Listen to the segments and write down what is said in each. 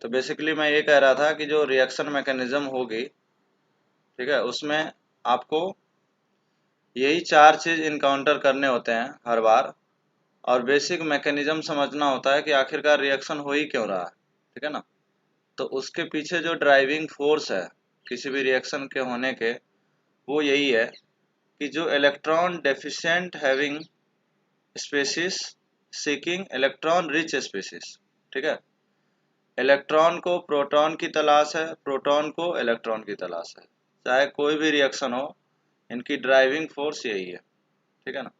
तो बेसिकली मैं ये कह रहा था कि जो रिएक्शन मैकेनिज्म होगी, ठीक है, उसमें आपको यही 4 चीज़ इनकाउंटर करने होते हैं हर बार, और बेसिक मैकेनिज्म समझना होता है कि आखिरकार रिएक्शन हो ही क्यों रहा है, ठीक है ना। तो उसके पीछे जो ड्राइविंग फोर्स है किसी भी रिएक्शन के होने के, वो यही है कि जो electron deficient having species seeking electron rich species, ठीक है। इलेक्ट्रॉन को प्रोटॉन की तलाश है, प्रोटॉन को इलेक्ट्रॉन की तलाश है, चाहे कोई भी रिएक्शन हो, इनकी ड्राइविंग फोर्स यही है, ठीक है ना।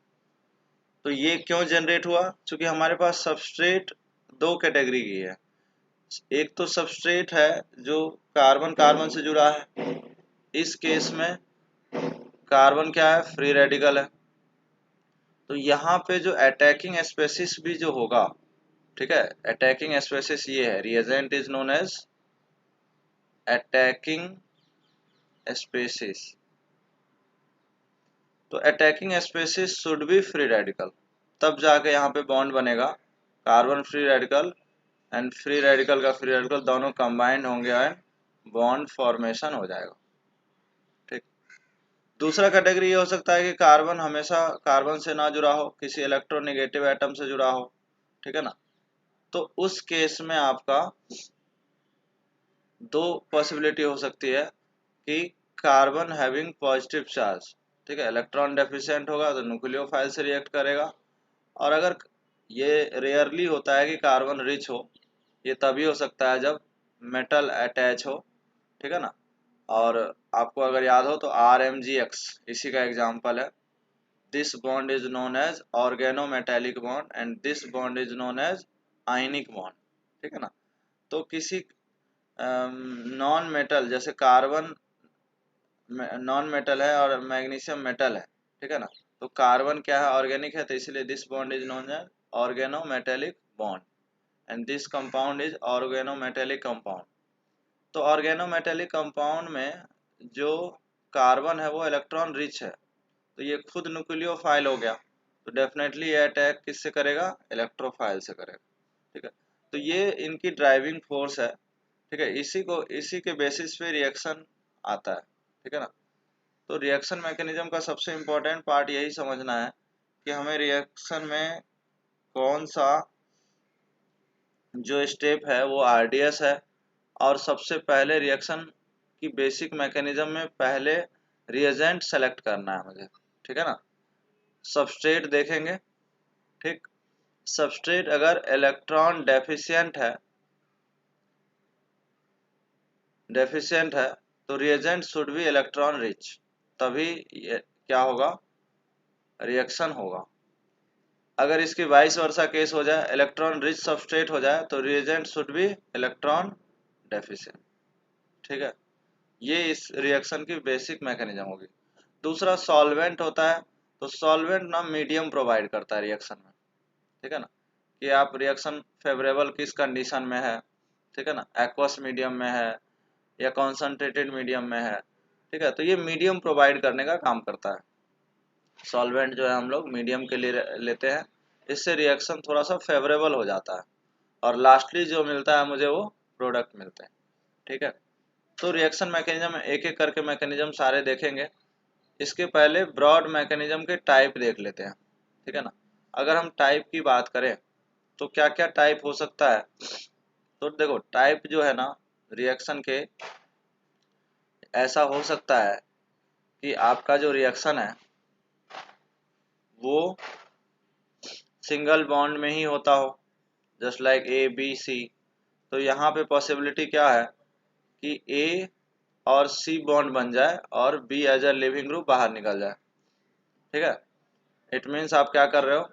तो ये क्यों जनरेट हुआ? क्योंकि हमारे पास सबस्ट्रेट दो कैटेगरी की है। एक तो सबस्ट्रेट है जो कार्बन कार्बन से जुड़ा है, इस केस में कार्बन क्या है, फ्री रेडिकल है। तो यहाँ पे जो अटैकिंग स्पेसिस भी जो होगा, ठीक है, अटैकिंग स्पेसिस ये है, reagent is known as attacking species. तो attacking species should be free radical, तब जाके यहाँ पे बॉन्ड बनेगा, carbon free radical and free radical का फ्री रेडिकल दोनों कंबाइंड होंगे एंड बॉन्ड फॉर्मेशन हो जाएगा, ठीक। दूसरा कैटेगरी ये हो सकता है कि कार्बन हमेशा कार्बन से ना जुड़ा हो, किसी इलेक्ट्रोनेगेटिव एटम से जुड़ा हो, ठीक है ना। तो उस केस में आपका दो पॉसिबिलिटी हो सकती है कि कार्बन हैविंग पॉजिटिव चार्ज, ठीक है, इलेक्ट्रॉन डेफिशिएंट होगा तो न्यूक्लियोफाइल से रिएक्ट करेगा। और अगर ये रेयरली होता है कि कार्बन रिच हो, ये तभी हो सकता है जब मेटल अटैच हो, ठीक है ना। और आपको अगर याद हो तो RMgX इसी का एग्जाम्पल है। This bond is known as organometallic bond and this bond is known as ionic bond, ठीक है ना। तो किसी नॉन मेटल, जैसे कार्बन नॉन मेटल है और मैग्नीशियम मेटल है, ठीक है ना। तो कार्बन क्या है, ऑर्गेनिक है, तो इसलिए this bond is known as organometallic bond and this compound is organometallic compound. तो ऑर्गेनोमेटेलिक कंपाउंड में जो कार्बन है वो इलेक्ट्रॉन रिच है, तो ये खुद न्यूक्लियोफाइल हो गया, तो डेफिनेटली ये अटैक किससे करेगा, इलेक्ट्रोफाइल से करेगा, ठीक है। तो ये इनकी ड्राइविंग फोर्स है, ठीक है। इसी के बेसिस पे रिएक्शन आता है, ठीक है ना। तो रिएक्शन मैकेनिज्म का सबसे इम्पोर्टेंट पार्ट यही समझना है कि हमें रिएक्शन में कौन सा जो स्टेप है वो RDS है, और सबसे पहले रिएक्शन की बेसिक मैकेनिज्म में पहले रिएजेंट सेलेक्ट करना है मुझे, ठीक है ना। सबस्ट्रेट देखेंगे, ठीक। सबस्ट्रेट अगर इलेक्ट्रॉन डेफिशिएंट है तो reagent should be electron rich, तभी क्या होगा, रिएक्शन होगा। अगर इसकी वाइस वर्सा केस हो जाए, इलेक्ट्रॉन रिच सबस्ट्रेट हो जाए, तो reagent should be electron deficient, ठीक है। ये इस रिएक्शन की बेसिक मैकेनिज्म होगी। दूसरा सॉल्वेंट होता है, तो सॉल्वेंट ना मीडियम प्रोवाइड करता है रिएक्शन में, ठीक है ना, कि आप रिएक्शन फेवरेबल किस कंडीशन में है, ठीक है ना, एक्वस मीडियम में है या कॉन्सनट्रेटेड मीडियम में है, ठीक है। तो ये मीडियम प्रोवाइड करने का काम करता है। सॉल्वेंट जो है हम लोग मीडियम के लिए लेते हैं, इससे रिएक्शन थोड़ा सा फेवरेबल हो जाता है, और लास्टली जो मिलता है मुझे वो प्रोडक्ट मिलते हैं, ठीक है। तो रिएक्शन मैकेनिज्म एक एक करके मैकेनिज्म सारे देखेंगे। इसके पहले ब्रॉड मैकेनिज्म के टाइप देख लेते हैं, ठीक है ना। अगर हम टाइप की बात करें तो क्या क्या टाइप हो सकता है, तो देखो टाइप जो है ना रिएक्शन के, ऐसा हो सकता है कि आपका जो रिएक्शन है वो सिंगल बॉन्ड में ही होता हो, जस्ट लाइक ABC। तो यहाँ पे पॉसिबिलिटी क्या है कि A और C बॉन्ड बन जाए और B as a leaving group बाहर निकल जाए, ठीक है। इट मीन्स आप क्या कर रहे हो,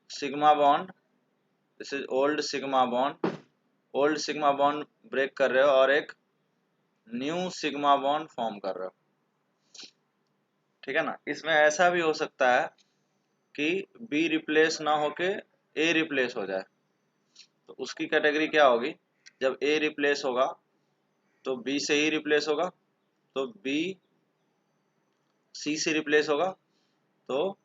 sigma bond, this is old sigma bond break कर रहे हो और एक न्यू सिग्मा बॉन्ड फॉर्म कर रहे हो, ठीक है ना। इसमें ऐसा भी हो सकता है कि B रिप्लेस ना होके A रिप्लेस हो जाए, तो उसकी कैटेगरी क्या होगी, जब A रिप्लेस होगा तो B से ही रिप्लेस होगा, तो B C से रिप्लेस होगा, तो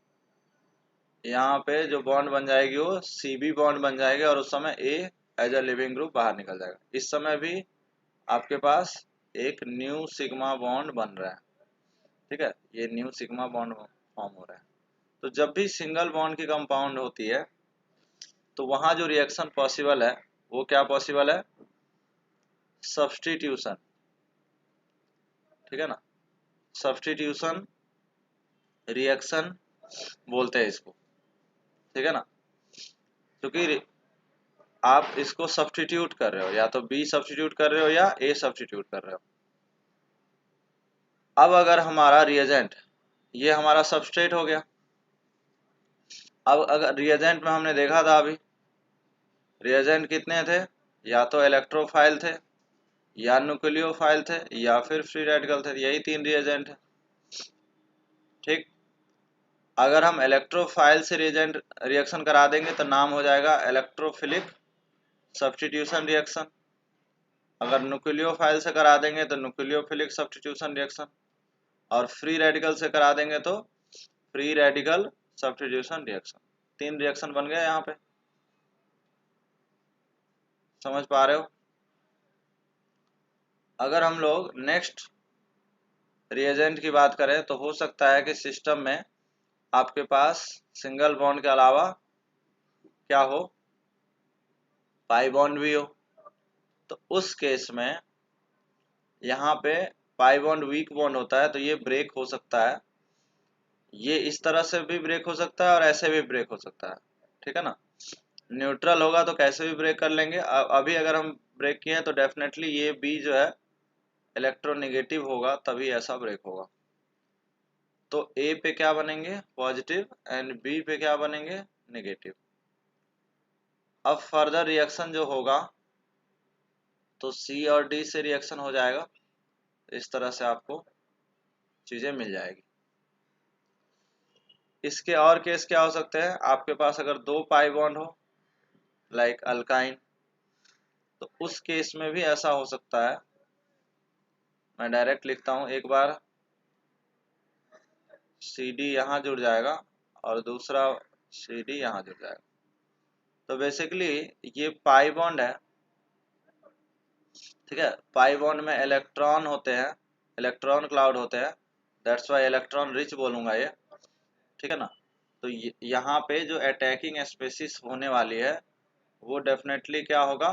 यहाँ पे जो बॉन्ड बन जाएगी वो CB बॉन्ड बन जाएगी और उस समय A as a leaving group बाहर निकल जाएगा। इस समय भी आपके पास एक न्यू सिग्मा बॉन्ड बन रहा है। ठीक है, ये न्यू सिग्मा बॉन्ड फॉर्म हो रहा है। तो जब भी सिंगल बॉन्ड की कंपाउंड होती है तो वहां जो रिएक्शन पॉसिबल है वो क्या पॉसिबल है? सब्स्टिट्यूशन। ठीक है ना, सब्स्टिट्यूशन रिएक्शन बोलते हैं इसको। ठीक है ना, क्योंकि आप इसको सब्स्टिट्यूट कर रहे हो, या तो बी सब्स्टिट्यूट कर रहे हो या ए सब्स्टिट्यूट कर रहे हो। अब अगर हमारा रिएजेंट ये हमारा सबस्ट्रेट हो गया। अब अगर रिएजेंट में हमने देखा था अभी रिएजेंट कितने थे, या तो इलेक्ट्रोफाइल थे या न्यूक्लियोफाइल थे या फिर फ्री रेडिकल थे, यही 3 रिएजेंट है। ठीक, अगर हम इलेक्ट्रोफाइल से रिएजेंट रिएक्शन करा देंगे तो नाम हो जाएगा इलेक्ट्रोफिलिक सब्स्टिट्यूशन रिएक्शन। अगर न्यूक्लियोफाइल से करा देंगे तो न्यूक्लियोफिलिक सब्स्टिट्यूशन रिएक्शन, और फ्री रेडिकल से करा देंगे तो free radical substitution reaction. 3 reaction बन गए यहाँ पे, समझ पा रहे हो? अगर हम लोग नेक्स्ट रिएजेंट की बात करें तो हो सकता है कि सिस्टम में आपके पास सिंगल बॉन्ड के अलावा क्या हो, पाई बॉन्ड भी हो। तो उस केस में यहाँ पे पाई बॉन्ड वीक बॉन्ड होता है तो ये ब्रेक हो सकता है। ये इस तरह से भी ब्रेक हो सकता है और ऐसे भी ब्रेक हो सकता है। ठीक है ना, न्यूट्रल होगा तो कैसे भी ब्रेक कर लेंगे। अभी अगर हम ब्रेक किए हैं तो डेफिनेटली ये बी जो है इलेक्ट्रोनेगेटिव होगा, तभी ऐसा ब्रेक होगा। तो ए पे क्या बनेंगे? पॉजिटिव, एंड बी पे क्या बनेंगे? नेगेटिव। अब फर्दर रिएक्शन जो होगा तो सी और डी से रिएक्शन हो जाएगा। इस तरह से आपको चीजें मिल जाएगी। इसके और केस क्या हो सकते हैं? आपके पास अगर 2 पाई बॉन्ड हो लाइक अल्काइन, तो उस केस में भी ऐसा हो सकता है। मैं डायरेक्ट लिखता हूं, एक बार सी डी यहाँ जुड़ जाएगा और दूसरा सी डी यहाँ जुड़ जाएगा। तो बेसिकली ये पाई बॉन्ड है। ठीक है, पाई बॉन्ड में इलेक्ट्रॉन होते हैं, इलेक्ट्रॉन क्लाउड होते हैं, दैट्स वाई इलेक्ट्रॉन रिच बोलूंगा ये। ठीक है ना, तो यहाँ पे जो अटैकिंग स्पेसिस होने वाली है वो डेफिनेटली क्या होगा?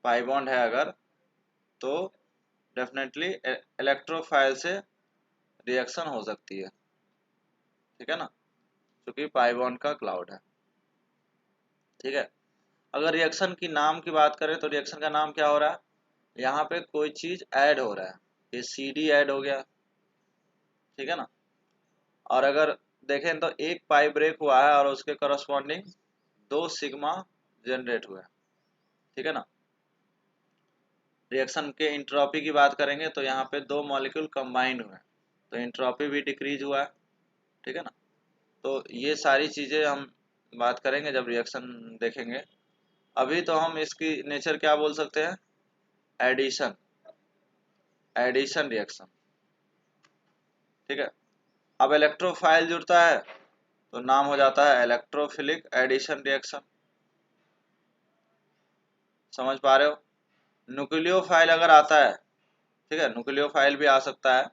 पाई बॉन्ड है अगर तो डेफिनेटली इलेक्ट्रोफाइल से रिएक्शन हो सकती है। ठीक है ना, क्योंकि पाई बॉन्ड का क्लाउड है। ठीक है, अगर रिएक्शन की नाम की बात करें तो रिएक्शन का नाम क्या हो रहा है? यहाँ पे कोई चीज ऐड हो रहा है, ये सी डी ऐड हो गया। ठीक है ना, और अगर देखें तो एक पाई ब्रेक हुआ है और उसके करस्पॉन्डिंग 2 सिग्मा जनरेट हुए हैं। ठीक है ना, रिएक्शन के इंट्रोपी की बात करेंगे तो यहाँ पे 2 मॉलिक्यूल कंबाइन हुए हैं तो इंट्रोपी भी डिक्रीज हुआ है। ठीक है ना, तो ये सारी चीजें हम बात करेंगे जब रिएक्शन देखेंगे। अभी तो हम इसकी नेचर क्या बोल सकते हैं? Addition, addition reaction. ठीक है, अब इलेक्ट्रोफाइल जुड़ता है तो नाम हो जाता है इलेक्ट्रोफिलिक एडिशन रिएक्शन। समझ पा रहे हो? न्यूक्लियोफाइल अगर आता है, ठीक है, न्यूक्लियोफाइल भी आ सकता है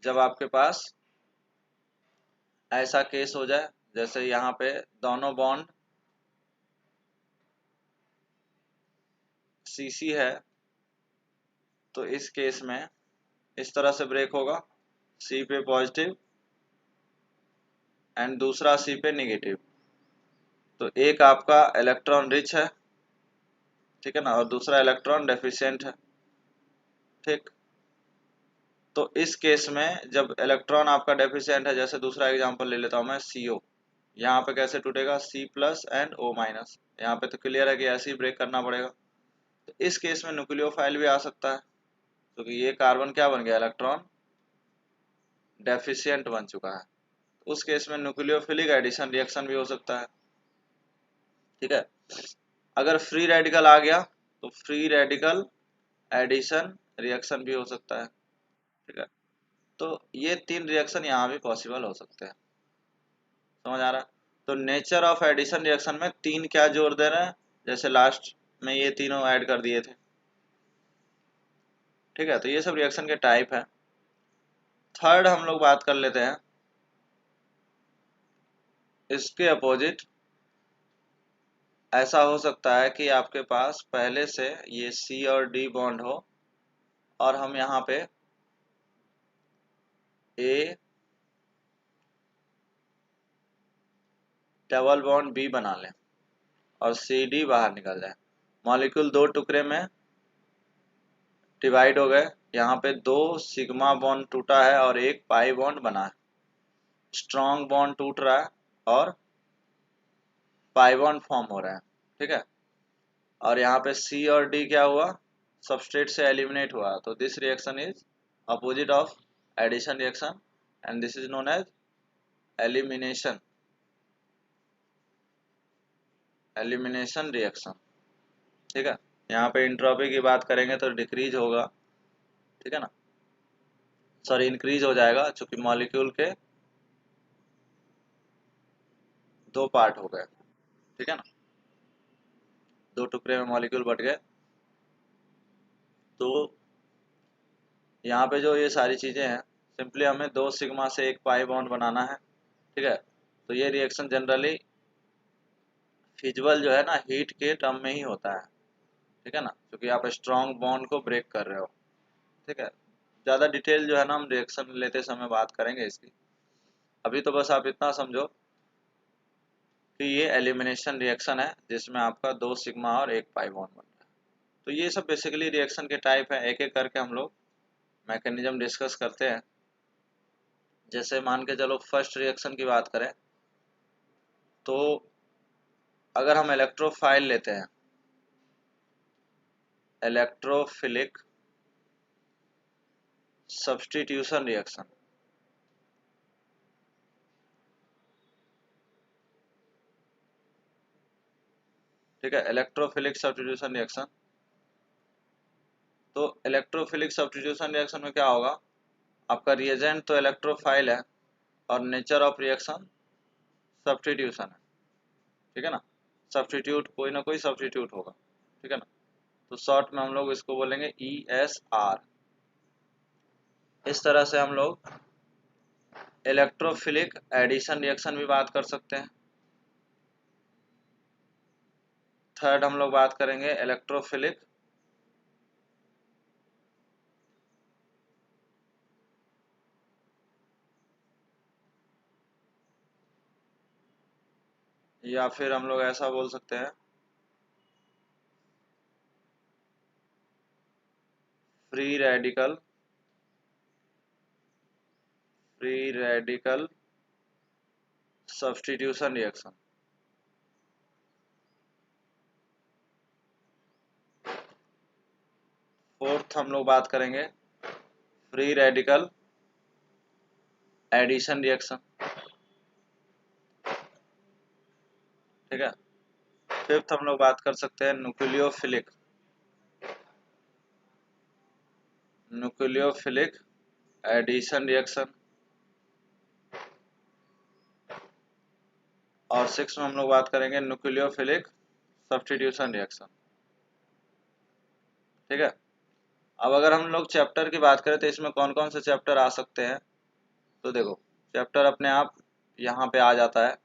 जब आपके पास ऐसा केस हो जाए जैसे यहाँ पे दोनों बॉन्ड सीसी है, तो इस केस में इस तरह से ब्रेक होगा, सी पे पॉजिटिव एंड दूसरा सी पे नेगेटिव। तो एक आपका इलेक्ट्रॉन रिच है, ठीक है ना, और दूसरा इलेक्ट्रॉन डेफिशिएंट है। ठीक, तो इस केस में जब इलेक्ट्रॉन आपका डेफिशिएंट है, जैसे दूसरा एग्जांपल ले लेता हूं मैं, CO, यहाँ पे कैसे टूटेगा? C plus and O minus. यहाँ पे तो क्लियर है कि ऐसे ही ब्रेक करना पड़ेगा। तो इस केस में न्यूक्लियोफाइल भी आ सकता है क्योंकि ये कार्बन क्या बन गया? इलेक्ट्रॉन डेफिशिएंट बन चुका है। उस केस में न्यूक्लियोफिलिक एडिशन रिएक्शन भी हो सकता है। ठीक है, अगर फ्री रेडिकल आ गया तो फ्री रेडिकल एडिशन रिएक्शन भी हो सकता है। ठीक है, तो ये 3 रिएक्शन यहाँ भी पॉसिबल हो सकते हैं। समझ आ रहा है? तो नेचर ऑफ एडिशन रिएक्शन में 3 क्या जोड़ दे रहे हैं, जैसे लास्ट में ये तीनों ऐड कर दिए थे। ठीक है, तो ये सब रिएक्शन के टाइप है। थर्ड हम लोग बात कर लेते हैं इसके अपोजिट। ऐसा हो सकता है कि आपके पास पहले से ये C और D बॉन्ड हो और हम यहाँ पे A डबल बॉन्ड B बना लें और CD बाहर निकल जाए। मॉलिक्यूल 2 टुकड़े में डिवाइड हो गए। यहाँ पे 2 सिग्मा बॉन्ड टूटा है और 1 पाई बॉन्ड बना है। स्ट्रॉन्ग बॉन्ड टूट रहा है और पाई बॉन्ड फॉर्म हो रहा है। ठीक है, और यहाँ पे C और D क्या हुआ, सबस्ट्रेट से एलिमिनेट हुआ। तो this reaction is opposite of addition reaction and this is known as elimination reaction. ठीक है, यहाँ पे इंट्रोपी की बात करेंगे तो डिक्रीज होगा। ठीक है ना, सॉरी इंक्रीज हो जाएगा, चूंकि मॉलिक्यूल के 2 पार्ट हो गए। ठीक है ना, 2 टुकड़े में मॉलिक्यूल बट गए। तो यहाँ पे जो ये सारी चीजें हैं, सिंपली हमें 2 सिग्मा से 1 पाई बॉन्ड बनाना है। ठीक है, तो ये रिएक्शन जनरली फिजिबल जो है ना हीट के टर्म में ही होता है। ठीक है ना, क्योंकि आप स्ट्रॉन्ग बॉन्ड को ब्रेक कर रहे हो। ठीक है, ज़्यादा डिटेल जो है ना हम रिएक्शन लेते समय बात करेंगे इसकी। अभी तो बस आप इतना समझो कि ये एलिमिनेशन रिएक्शन है जिसमें आपका 2 सिग्मा और 1 पाई बॉन्ड बन रहा है। तो ये सब बेसिकली रिएक्शन के टाइप है। एक एक करके हम लोग मैकेनिज्म डिस्कस करते हैं। जैसे मान के चलो फर्स्ट रिएक्शन की बात करें तो अगर हम इलेक्ट्रोफाइल लेते हैं, इलेक्ट्रोफिलिक सब्स्टिट्यूशन रिएक्शन। ठीक है, इलेक्ट्रोफिलिक सब्स्टिट्यूशन रिएक्शन। तो इलेक्ट्रोफिलिक सब्स्टिट्यूशन रिएक्शन में क्या होगा, आपका रिएजेंट तो इलेक्ट्रोफाइल है और नेचर ऑफ रिएक्शन सब्स्टिट्यूशन है। ठीक है ना, सब्स्टिट्यूट कोई ना कोई सब्स्टिट्यूट होगा। ठीक है ना, तो शॉर्ट में हम लोग इसको बोलेंगे ESR। इस तरह से हम लोग इलेक्ट्रोफिलिक एडिशन रिएक्शन भी बात कर सकते हैं। थर्ड हम लोग बात करेंगे इलेक्ट्रोफिलिक या फिर हम लोग ऐसा बोल सकते हैं free radical substitution reaction. Fourth हम लोग बात करेंगे फ्री रेडिकल एडिशन रिएक्शन। ठीक है, फिफ्थ हम लोग बात कर सकते हैं न्यूक्लियोफिलिक एडिशन रिएक्शन। और सिक्स में हम लोग बात करेंगे न्यूक्लियोफिलिक सब्स्टिट्यूशन रिएक्शन। ठीक है, अब अगर हम लोग चैप्टर की बात करें तो इसमें कौन कौन से चैप्टर आ सकते हैं, तो देखो चैप्टर अपने आप यहाँ पे आ जाता है।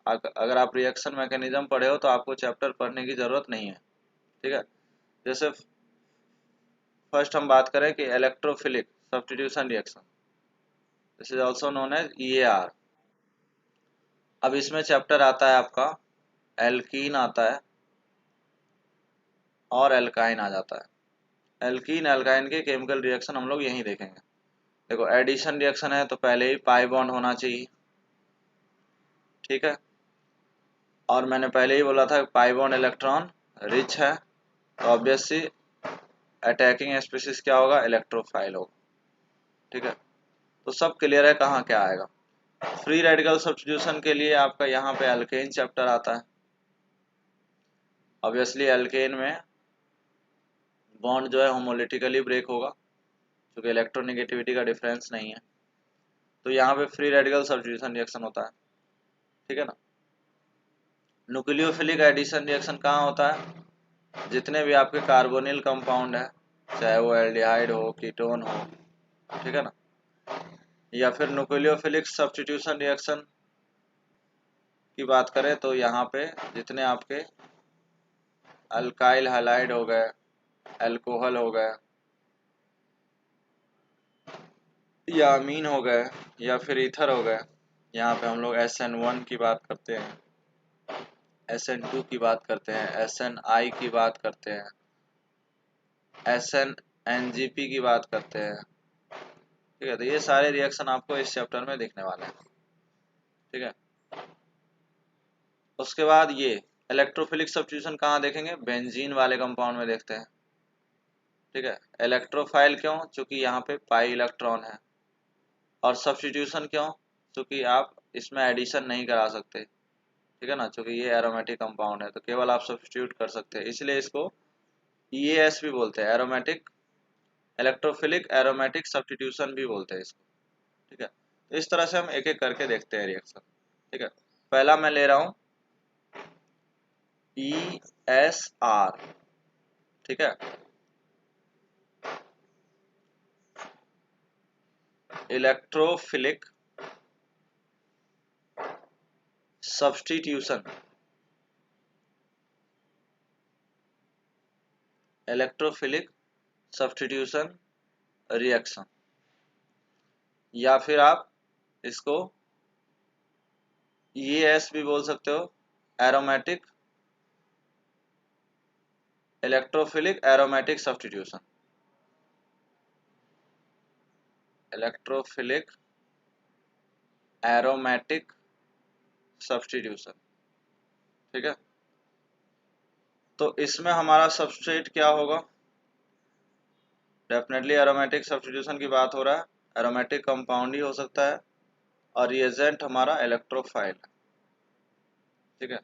अगर आप रिएक्शन मैकेनिज्म पढ़े हो तो आपको चैप्टर पढ़ने की ज़रूरत नहीं है। ठीक है, जैसे फर्स्ट हम बात करें कि electrophilic substitution reaction, this is also known as EAR। अब इसमें चैप्टर आता है आपका एल्कीन आता है और एल्काइन आ जाता है। एल्कीन एल्काइन के केमिकल रिएक्शन हम लोग यहीं देखेंगे। देखो एडिशन रिएक्शन है तो पहले ही पाई बॉन्ड होना चाहिए। ठीक है, और मैंने पहले ही बोला था पाई बॉन्ड इलेक्ट्रॉन रिच है, तो ऑब्वियसली अटैकिंग स्पीशीज क्या होगा, इलेक्ट्रोफाइल होगा। ठीक है, तो सब क्लियर है कहाँ क्या आएगा। फ्री रेडिकल सब्स्टिट्यूशन के लिए आपका यहाँ पे अल्केन चैप्टर आता है। ऑब्वियसली अल्केन में बॉन्ड जो है होमोलिटिकली ब्रेक होगा क्योंकि इलेक्ट्रोनेगेटिविटी का डिफरेंस नहीं है। तो यहाँ पे फ्री रेडिकल सब्स्टिट्यूशन रिएक्शन होता है। ठीक है ना। न्यूक्लियोफिलिक एडिशन रिएक्शन कहाँ होता है, जितने भी आपके कार्बोनिल कंपाउंड है, चाहे वो एल्डिहाइड हो, कीटोन हो, ठीक है ना, या फिर न्यूक्लियोफिलिक सब्स्टिट्यूशन रिएक्शन की बात करें तो यहाँ पे जितने आपके अल्काइल हैलाइड हो गए, अल्कोहल हो गए, या अमीन हो गए, या फिर ईथर हो गए, यहाँ पे हम लोग SN1 की बात करते हैं, SN2 की बात करते हैं, SNI की बात करते हैं, SNNGP की बात करते हैं, ठीक है। तो ये सारे रिएक्शन आपको इस चैप्टर में दिखने वाले हैं, ठीक है। उसके बाद ये इलेक्ट्रोफिलिक सब्स्टिट्यूशन कहाँ देखेंगे, बेंजीन वाले कंपाउंड में देखते हैं, ठीक है। इलेक्ट्रोफाइल क्यों, चूंकि यहाँ पे पाई इलेक्ट्रॉन है, और सब्स्टिट्यूशन क्यों, चूंकि आप इसमें एडिशन नहीं करा सकते, ठीक है ना, चूंकि ये एरोमेटिक कंपाउंड है तो केवल आप सब्स्टिट्यूट कर सकते हैं, इसलिए इसको EAS भी बोलते हैं, एरोमेटिक इलेक्ट्रोफिलिक एरोमेटिक सब्स्टिट्यूशन भी बोलते हैं इसको, ठीक है। तो इस तरह से हम एक एक करके देखते हैं रिएक्शन, ठीक है। पहला मैं ले रहा हूँ ESR, ठीक है, electrophilic substitution, electrophilic substitution reaction, या फिर आप इसको EAS भी बोल सकते हो, aromatic electrophilic aromatic substitution, electrophilic aromatic substitution, ठीक है। तो इसमें हमारा सबस्ट्रेट क्या होगा, डेफिनेटली एरोमेटिक सब्स्टिट्यूशन की बात हो रहा है, एरोमेटिक कंपाउंड ही हो सकता है, और रिएजेंट हमारा इलेक्ट्रोफाइल, ठीक है।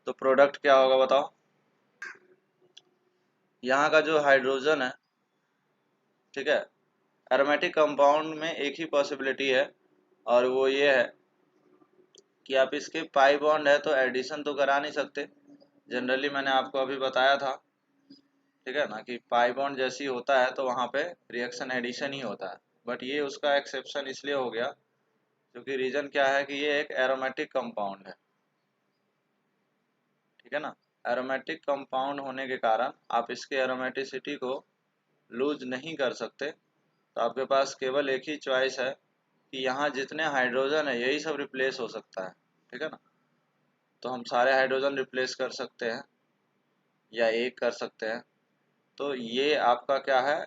तो प्रोडक्ट क्या होगा बताओ, यहाँ का जो हाइड्रोजन है, ठीक है, एरोमेटिक कंपाउंड में एक ही पॉसिबिलिटी है, और वो ये है कि आप इसके पाई बॉन्ड है तो एडिशन तो करा नहीं सकते, जनरली मैंने आपको अभी बताया था, ठीक है ना, कि पाई बॉन्ड जैसी होता है तो वहाँ पे रिएक्शन एडिशन ही होता है, बट ये उसका एक्सेप्शन इसलिए हो गया क्योंकि रीजन क्या है कि ये एक एरोमेटिक कंपाउंड है, ठीक है ना। एरोमेटिक कंपाउंड होने के कारण आप इसके एरोमेटिसिटी को लूज नहीं कर सकते, तो आपके पास केवल एक ही चॉइस है कि यहाँ जितने हाइड्रोजन है यही सब रिप्लेस हो सकता है, ठीक है ना। तो हम सारे हाइड्रोजन रिप्लेस कर सकते हैं या एक कर सकते हैं, तो ये आपका क्या है,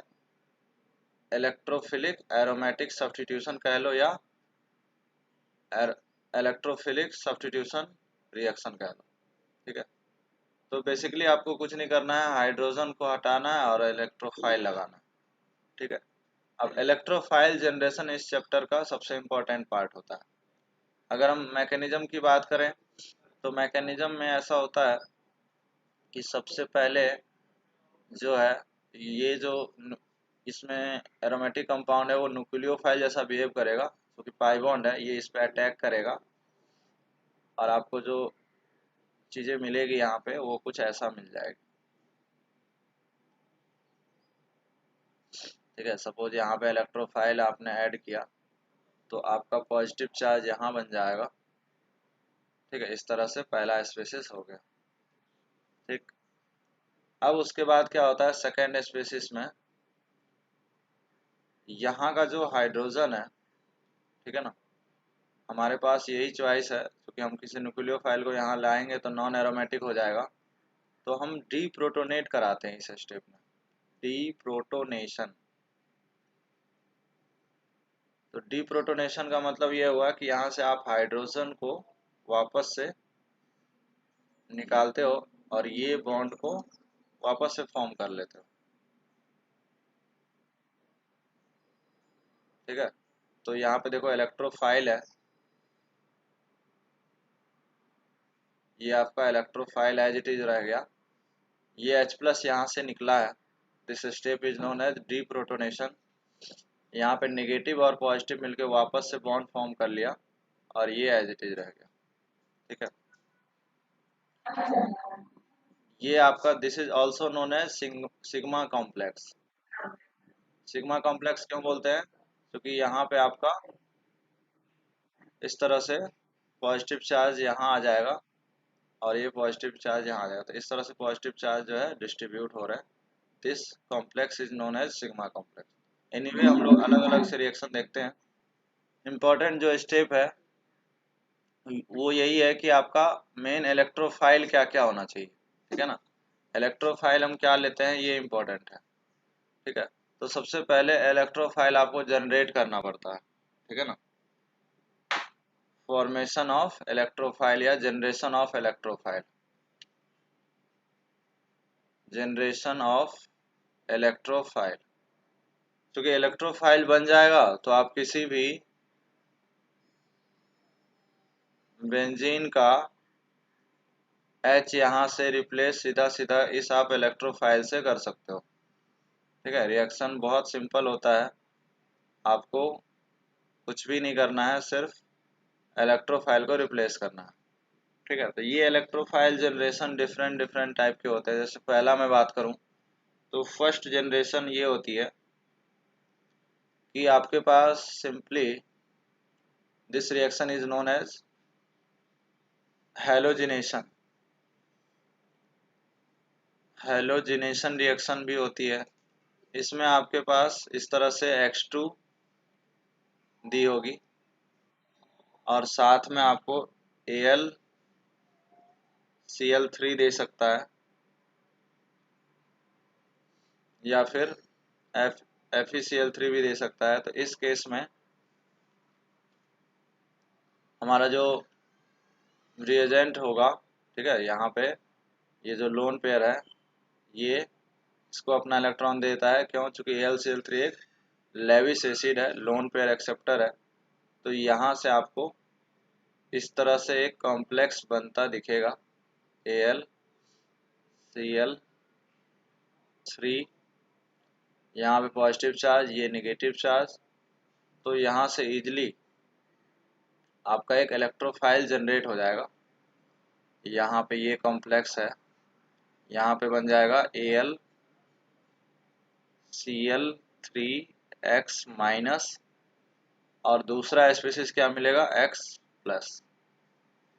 इलेक्ट्रोफिलिक एरोमेटिक सब्स्टिट्यूशन कह लो, या इलेक्ट्रोफिलिक सब्स्टिट्यूशन रिएक्शन कह लो, ठीक है। तो बेसिकली आपको कुछ नहीं करना है, हाइड्रोजन को हटाना है और इलेक्ट्रोफाइल लगाना है, ठीक है। अब इलेक्ट्रोफाइल जनरेशन इस चैप्टर का सबसे इम्पोर्टेंट पार्ट होता है। अगर हम मैकेनिज्म की बात करें तो मैकेनिज्म में ऐसा होता है कि सबसे पहले जो है, ये जो इसमें एरोमेटिक कंपाउंड है वो न्यूक्लियोफाइल जैसा बिहेव करेगा, क्योंकि पाई बॉन्ड है, ये इस पर अटैक करेगा और आपको जो चीज़ें मिलेगी यहाँ पे वो कुछ ऐसा मिल जाएगी, ठीक है। सपोज यहाँ पे इलेक्ट्रोफाइल आपने ऐड किया तो आपका पॉजिटिव चार्ज यहाँ बन जाएगा, ठीक है। इस तरह से पहला स्पेसिस हो गया, ठीक। अब उसके बाद क्या होता है, सेकेंड स्पेसिस में यहाँ का जो हाइड्रोजन है, ठीक है ना, हमारे पास यही चॉइस है, क्योंकि हम किसी न्यूक्लियोफाइल को यहाँ लाएंगे तो नॉन एरोमेटिक हो जाएगा, तो हम डी प्रोटोनेट कराते हैं इस स्टेप में, डी प्रोटोनेशन। तो डी प्रोटोनेशन का मतलब ये हुआ कि यहाँ से आप हाइड्रोजन को वापस से निकालते हो और ये बॉन्ड को वापस से फॉर्म कर लेते हो, ठीक है। तो यहाँ पे देखो इलेक्ट्रोफाइल है, ये आपका इलेक्ट्रोफाइल एज इट इज रह गया, ये H+ यहाँ से निकला है, this step is known as deprotonation. यहाँ पे नेगेटिव और पॉजिटिव मिलके वापस से बॉन्ड फॉर्म कर लिया और ये एज इट इज रह गया। ठीक है, ये आपका this is also known as sigma complex. Sigma complex क्यों बोलते हैं? क्योंकि यहाँ पे आपका इस तरह से पॉजिटिव चार्ज यहाँ आ जाएगा और ये पॉजिटिव चार्ज यहाँ आ जाएगा, तो इस तरह से पॉजिटिव चार्ज जो है डिस्ट्रीब्यूट हो रहा है। This complex is known as sigma complex. Anyway हम लोग अलग अलग से रिएक्शन देखते हैं। इम्पोर्टेंट जो स्टेप है वो यही है कि आपका मेन इलेक्ट्रोफाइल क्या क्या होना चाहिए। ठीक है ना, इलेक्ट्रोफाइल हम क्या लेते हैं ये इम्पोर्टेंट है। ठीक है, तो सबसे पहले इलेक्ट्रोफाइल आपको जनरेट करना पड़ता है। ठीक है ना, फॉर्मेशन ऑफ इलेक्ट्रोफाइल या generation of electrophile, generation of electrophile. क्योंकि इलेक्ट्रोफाइल बन जाएगा तो आप किसी भी बेंजीन का H यहाँ से रिप्लेस सीधा सीधा इस आप इलेक्ट्रोफाइल से कर सकते हो। ठीक है, रिएक्शन बहुत सिंपल होता है, आपको कुछ भी नहीं करना है, सिर्फ इलेक्ट्रोफाइल को रिप्लेस करना है। ठीक है, तो ये electrophile generation different different type के होते हैं। जैसे पहला मैं बात करूं तो फर्स्ट जनरेशन ये होती है कि आपके पास simply this reaction is known as halogenation. Halogenation reaction भी होती है। इसमें आपके पास इस तरह से X2 दी होगी और साथ में आपको AlCl3 दे सकता है या फिर FeCl3 भी दे सकता है। तो इस केस में हमारा जो रिएजेंट होगा, ठीक है, यहाँ पे ये जो लोन पेयर है ये इसको अपना इलेक्ट्रॉन देता है। क्यों? चूंकि AlCl3 एक लेविस एसिड है, लोन पेयर एक्सेप्टर है। तो यहाँ से आपको इस तरह से एक कॉम्प्लेक्स बनता दिखेगा, AlCl3, यहाँ पे पॉजिटिव चार्ज, ये नेगेटिव चार्ज। तो यहाँ से इजिली आपका एक इलेक्ट्रोफाइल जनरेट हो जाएगा। यहाँ पे ये कॉम्प्लेक्स है, यहाँ पे बन जाएगा AlCl3X माइनस और दूसरा स्पीसीज क्या मिलेगा, X प्लस।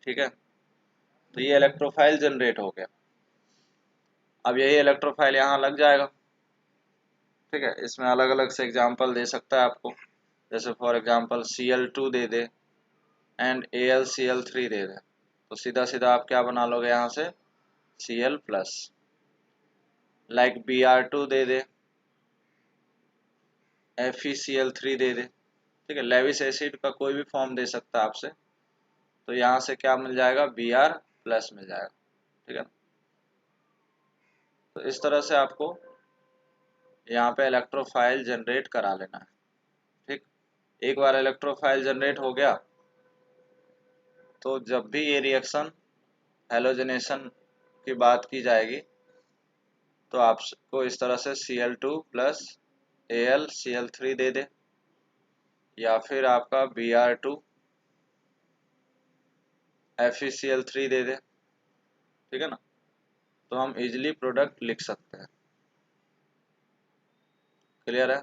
ठीक है, तो ये इलेक्ट्रोफाइल जनरेट हो गया। अब यही इलेक्ट्रोफाइल यहाँ लग जाएगा। ठीक है, इसमें अलग अलग से एग्जांपल दे सकता है आपको, जैसे for example Cl2 they they and AlCl3 दे दे, तो सीधा सीधा आप क्या बना लोगे यहाँ से, Cl प्लस। लाइक Br2 दे दे, FeCl3 दे दे। ठीक है, लेविस एसिड का कोई भी फॉर्म दे सकता है आपसे, तो यहाँ से क्या मिल जाएगा, Br प्लस मिल जाएगा। ठीक है, तो इस तरह से आपको यहाँ पे इलेक्ट्रोफाइल जनरेट करा लेना है। ठीक, एक बार इलेक्ट्रोफाइल जनरेट हो गया तो जब भी ये रिएक्शन हेलोजनेशन की बात की जाएगी तो आपको इस तरह से Cl2 प्लस AlCl3 दे दे या फिर आपका Br2 FeCl3 दे दे। ठीक है ना, तो हम इजिली प्रोडक्ट लिख सकते हैं। क्लियर है?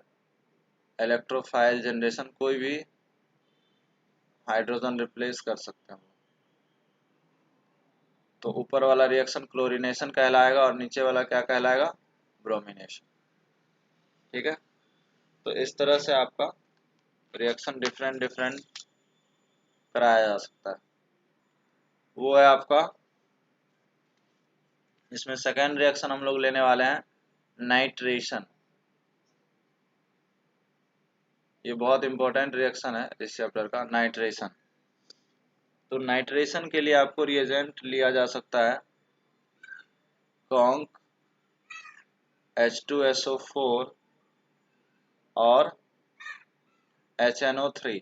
इलेक्ट्रोफाइल जनरेशन कोई भी हाइड्रोजन रिप्लेस कर सकते हैं। तो ऊपर वाला रिएक्शन क्लोरीनेशन कहलाएगा और नीचे वाला क्या कहलाएगा, ब्रोमिनेशन। ठीक है, तो इस तरह से आपका रिएक्शन डिफरेंट डिफरेंट कराया जा सकता है। वो है आपका, इसमें सेकेंड रिएक्शन हम लोग लेने वाले हैं नाइट्रेशन। ये बहुत इंपॉर्टेंट रिएक्शन है इस चैप्टर का, नाइट्रेशन। तो नाइट्रेशन के लिए आपको रिएजेंट लिया जा सकता है कॉन्क H2SO4 और HNO3,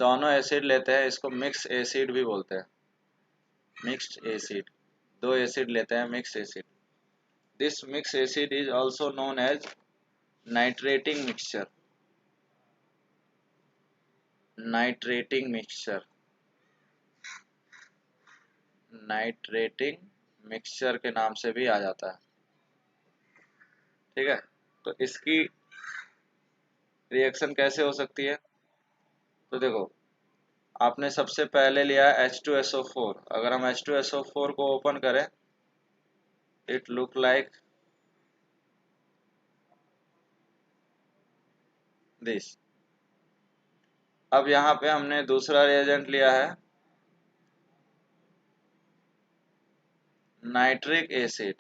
दोनों एसिड लेते हैं। इसको मिक्स एसिड भी बोलते हैं, मिक्स्ड एसिड। दो एसिड लेते हैं, mix acid. This mix acid is also known as nitrating mixture. Nitrating mixture, nitrating mixture के नाम से भी आ जाता है। ठीक है, तो इसकी रिएक्शन कैसे हो सकती है? तो देखो, आपने सबसे पहले लिया है H2SO4। अगर हम H2SO4 को ओपन करें, इट लुक लाइक दिस। अब यहाँ पे हमने दूसरा रिएजेंट लिया है नाइट्रिक एसिड।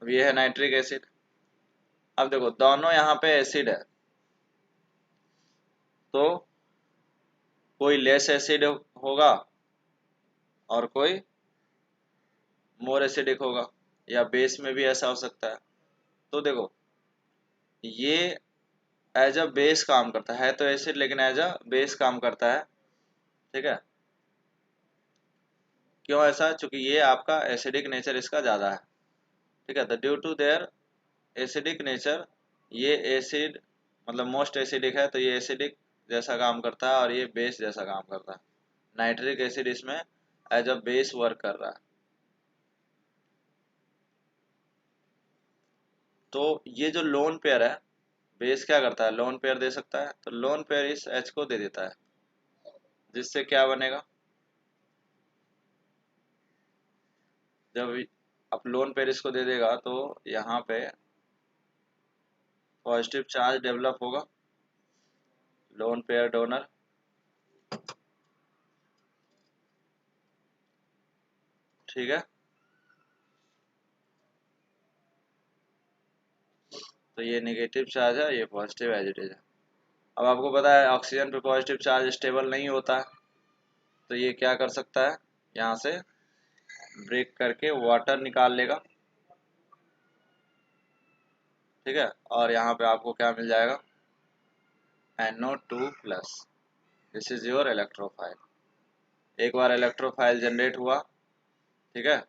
अब ये है नाइट्रिक एसिड। अब देखो, दोनों यहाँ पे एसिड है, तो कोई लेस एसिड होगा और कोई मोर एसिडिक होगा, या बेस में भी ऐसा हो सकता है। तो देखो, ये एज अ बेस काम करता है तो एसिड, लेकिन एज अ बेस काम करता है। ठीक है, क्यों ऐसा? क्योंकि ये आपका एसिडिक नेचर इसका ज़्यादा है। ठीक है, the due to their acidic nature, ये एसिड मतलब मोस्ट एसिडिक है, तो ये एसिडिक जैसा काम करता है और ये बेस जैसा काम करता है। नाइट्रिक एसिड इसमें एज अ बेस वर्क कर रहा है। तो ये जो लोन पेयर है, बेस क्या करता है? लोन पेयर दे सकता है, तो लोन पेयर इस H को दे देता है, जिससे क्या बनेगा? जब आप लोन पेयर इसको दे देगा तो यहाँ पे पॉजिटिव चार्ज डेवलप होगा, लोन पेयर डोनर। ठीक है, तो ये नेगेटिव चार्ज है, ये पॉजिटिव एज इट इज है। अब आपको पता है ऑक्सीजन पे पॉजिटिव चार्ज स्टेबल नहीं होता है, तो ये क्या कर सकता है? यहाँ से ब्रेक करके वाटर निकाल लेगा। ठीक है, और यहाँ पे आपको क्या मिल जाएगा? NO2+। This is your electrophile. एक बार इलेक्ट्रोफाइल जनरेट हुआ, ठीक है,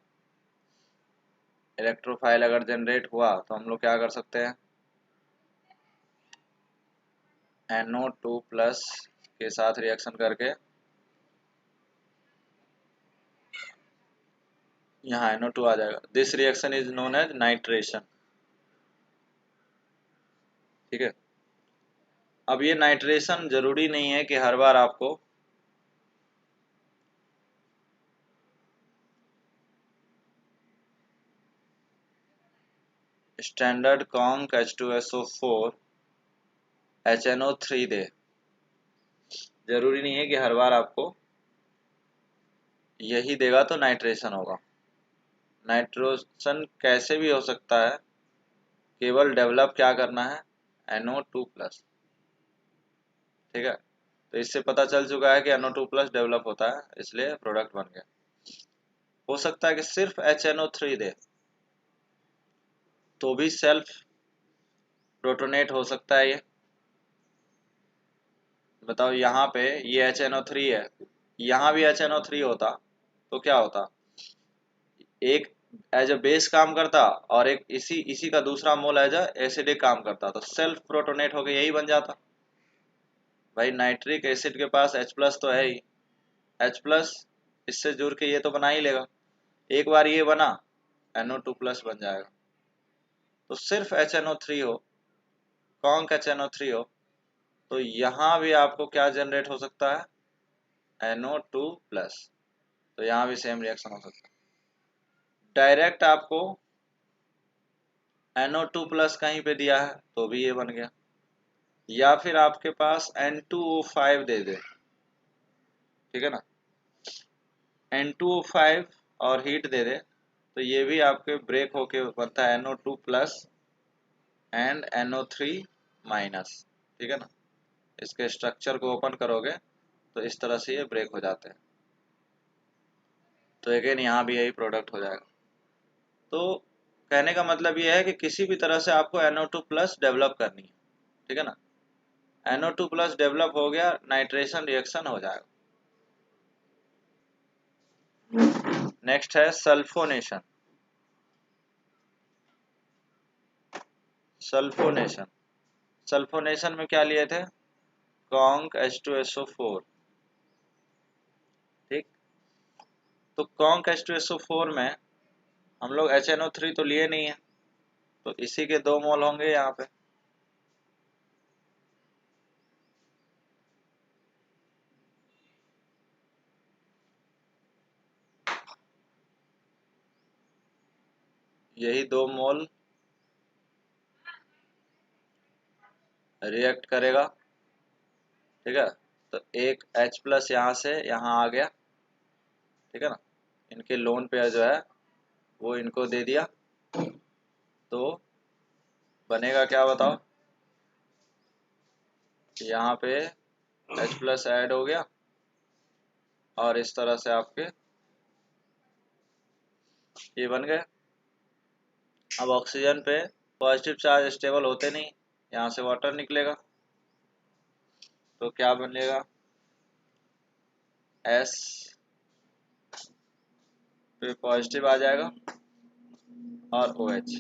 इलेक्ट्रोफाइल अगर जनरेट हुआ तो हम लोग क्या कर सकते हैं? NO2+ के साथ रिएक्शन करके यहाँ NO2 आ जाएगा। This reaction is known as nitration. ठीक है, अब ये नाइट्रेशन जरूरी नहीं है कि हर बार आपको स्टैंडर्ड कॉन्क H2SO4 HNO3 दे। जरूरी नहीं है कि हर बार आपको यही देगा तो नाइट्रेशन होगा। नाइट्रोजन कैसे भी हो सकता है, केवल डेवलप क्या करना है? NO2+। ठीक है, तो इससे पता चल चुका है कि NO2+ डेवलप होता है, इसलिए प्रोडक्ट बन गया। हो सकता है कि सिर्फ HNO3 दे तो भी सेल्फ प्रोटोनेट हो सकता है। ये बताओ, यहाँ पे ये HNO3 है, यहाँ भी HNO3 होता तो क्या होता? एक एज अ बेस काम करता और एक इसी इसी का दूसरा मोल एज अ एसिडिक काम करता, तो सेल्फ प्रोटोनेट होके यही बन जाता। भाई नाइट्रिक एसिड के पास H+ तो है ही, H+ इससे जुड़ के ये तो बना ही लेगा। एक बार ये बना, NO2+ बन जाएगा। तो सिर्फ HNO3 हो, कॉन्क HNO3 हो, तो यहाँ भी आपको क्या जनरेट हो सकता है? NO2+। तो यहाँ भी सेम रिएक्शन हो सकता है। डायरेक्ट आपको NO2+ कहीं पे दिया है तो भी ये बन गया, या फिर आपके पास N2O5 दे दे। ठीक है ना, N2O5 और हीट दे दे तो ये भी आपके ब्रेक होके बनता है NO2+ एंड NO3-। ठीक है ना, इसके स्ट्रक्चर को ओपन करोगे तो इस तरह से ये ब्रेक हो जाते हैं। तो अगेन यहाँ भी यही प्रोडक्ट हो जाएगा। तो कहने का मतलब ये है कि किसी भी तरह से आपको NO2+ डेवलप करनी है। ठीक है ना, NO2+ डेवलप हो गया, नाइट्रेशन रिएक्शन हो जाएगा। नेक्स्ट है सल्फोनेशन। सल्फोनेशन, सल्फोनेशन में क्या लिए थे? Conc H2SO4। ठीक, तो कॉन्क H2SO4 में हम लोग HNO3 तो लिए नहीं है, तो इसी के 2 मोल होंगे यहाँ पे। यही 2 मोल रिएक्ट करेगा। ठीक है, तो एक H+ यहाँ से यहाँ आ गया। ठीक है ना, इनके लोन पेयर जो है वो इनको दे दिया, तो बनेगा क्या बताओ। यहाँ पे H+ ऐड हो गया और इस तरह से आपके ये बन गए। अब ऑक्सीजन पे पॉजिटिव चार्ज स्टेबल होते नहीं, यहाँ से वाटर निकलेगा, तो क्या बनेगा, S पे पॉजिटिव आ जाएगा और OH।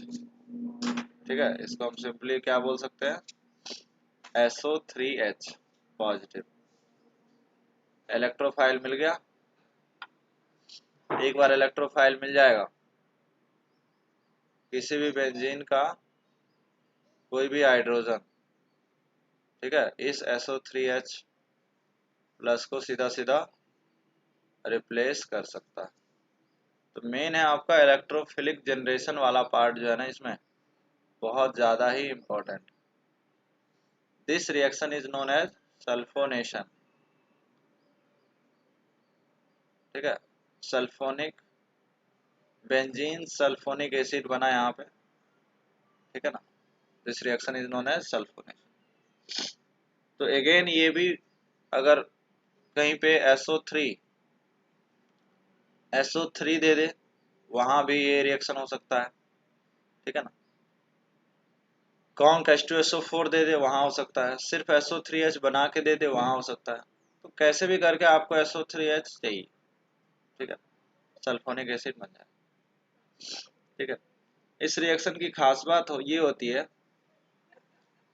ठीक है, इसको हम सिंपली क्या बोल सकते हैं, SO3H पॉजिटिव। इलेक्ट्रोफाइल मिल गया। एक बार इलेक्ट्रोफाइल मिल जाएगा, किसी भी बेंजीन का कोई भी हाइड्रोजन, ठीक है, इस SO3H प्लस को सीधा सीधा रिप्लेस कर सकता है। तो मेन है आपका इलेक्ट्रोफिलिक जनरेशन वाला पार्ट जो है ना, इसमें बहुत ज़्यादा ही important. This reaction is known as sulphonation. ठीक है, सल्फोनिक बेंजीन सल्फोनिक एसिड बना यहाँ पे। ठीक है ना, this reaction is known as sulphonation. तो अगेन ये भी अगर कहीं पे SO3 दे दे, वहां भी ये रिएक्शन हो सकता है। ठीक है ना, कॉन्क H2SO4 दे दे, वहां हो सकता है। सिर्फ SO3H बना के दे दे, वहां हो सकता है। तो कैसे भी करके आपको SO3H चाहिए। ठीक है, सल्फोनिक एसिड बन जाए। ठीक है, इस रिएक्शन की खास बात ये होती है,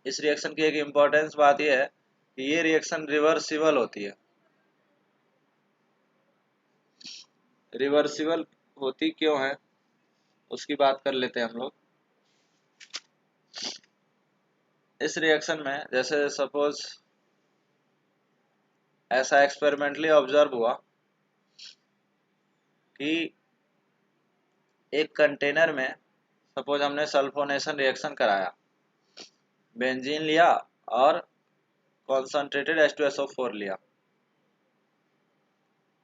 इस रिएक्शन की एक इम्पोर्टेंस बात यह है कि ये रिएक्शन रिवर्सिबल होती है। रिवर्सिबल होती क्यों है, उसकी बात कर लेते हैं हम लोग। इस रिएक्शन में जैसे सपोज ऐसा एक्सपेरिमेंटली ऑब्जर्व हुआ कि एक कंटेनर में सपोज हमने सल्फोनेशन रिएक्शन कराया, बेंजीन लिया और कॉन्सनट्रेटेड H2SO4 लिया,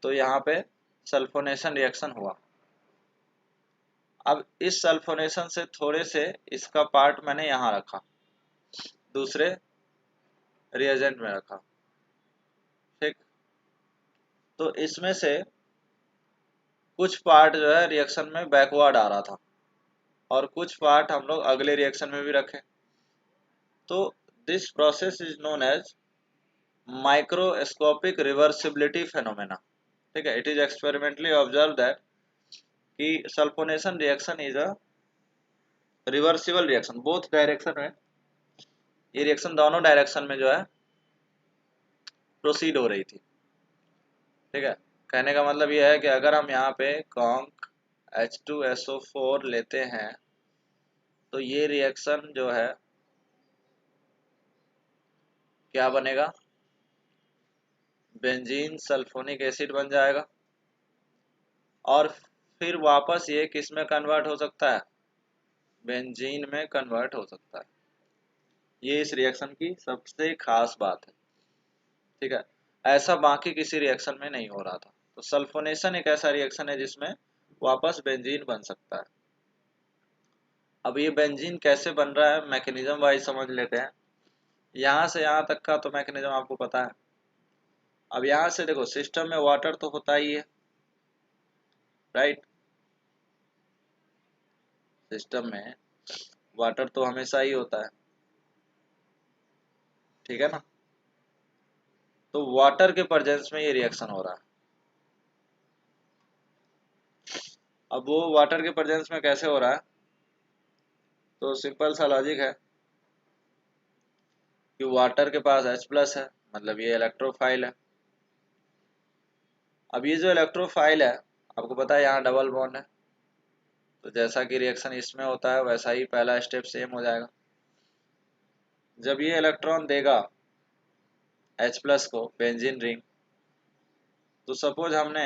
तो यहाँ पे सल्फोनेशन रिएक्शन हुआ। अब इस सल्फोनेशन से थोड़े से इसका पार्ट मैंने यहाँ रखा, दूसरे रिएजेंट में रखा। ठीक, तो इसमें से कुछ पार्ट जो है रिएक्शन में बैकवर्ड आ रहा था और कुछ पार्ट हम लोग अगले रिएक्शन में भी रखे। तो this process is known as microscopic reversibility phenomena. ठीक है, it is experimentally observe that कि sulphonation reaction is a reversible reaction both direction में। ये रिएक्शन दोनों डायरेक्शन में जो है प्रोसीड हो रही थी। ठीक है, कहने का मतलब ये है कि अगर हम यहाँ पे कॉन्क H2SO4 लेते हैं, तो ये रिएक्शन जो है क्या बनेगा, बेंजीन सल्फोनिक एसिड बन जाएगा और फिर वापस ये किस में कन्वर्ट हो सकता है, बेंजीन में कन्वर्ट हो सकता है। ये इस रिएक्शन की सबसे खास बात है। ठीक है, ऐसा बाकी किसी रिएक्शन में नहीं हो रहा था। तो सल्फोनेशन एक ऐसा रिएक्शन है जिसमें वापस बेंजीन बन सकता है। अब ये बेंजीन कैसे बन रहा है, मैकेनिज्म वाइज समझ लेते हैं। यहाँ से यहाँ तक का तो मैकेनिज्म आपको पता है। अब यहाँ से देखो, सिस्टम में वाटर तो होता ही है, राइट। सिस्टम में वाटर तो हमेशा ही होता है, ठीक है ना। तो वाटर के प्रेजेंस में ये रिएक्शन हो रहा है। अब वो वाटर के प्रेजेंस में कैसे हो रहा है, तो सिंपल सा लॉजिक है कि वाटर के पास H+ है, मतलब ये इलेक्ट्रोफाइल है। अब ये जो इलेक्ट्रोफाइल है, आपको पता है यहाँ डबल बॉन्ड है, तो जैसा कि रिएक्शन इसमें होता है वैसा ही पहला स्टेप सेम हो जाएगा। जब ये इलेक्ट्रॉन देगा H+ को बेंजीन रिंग, तो सपोज हमने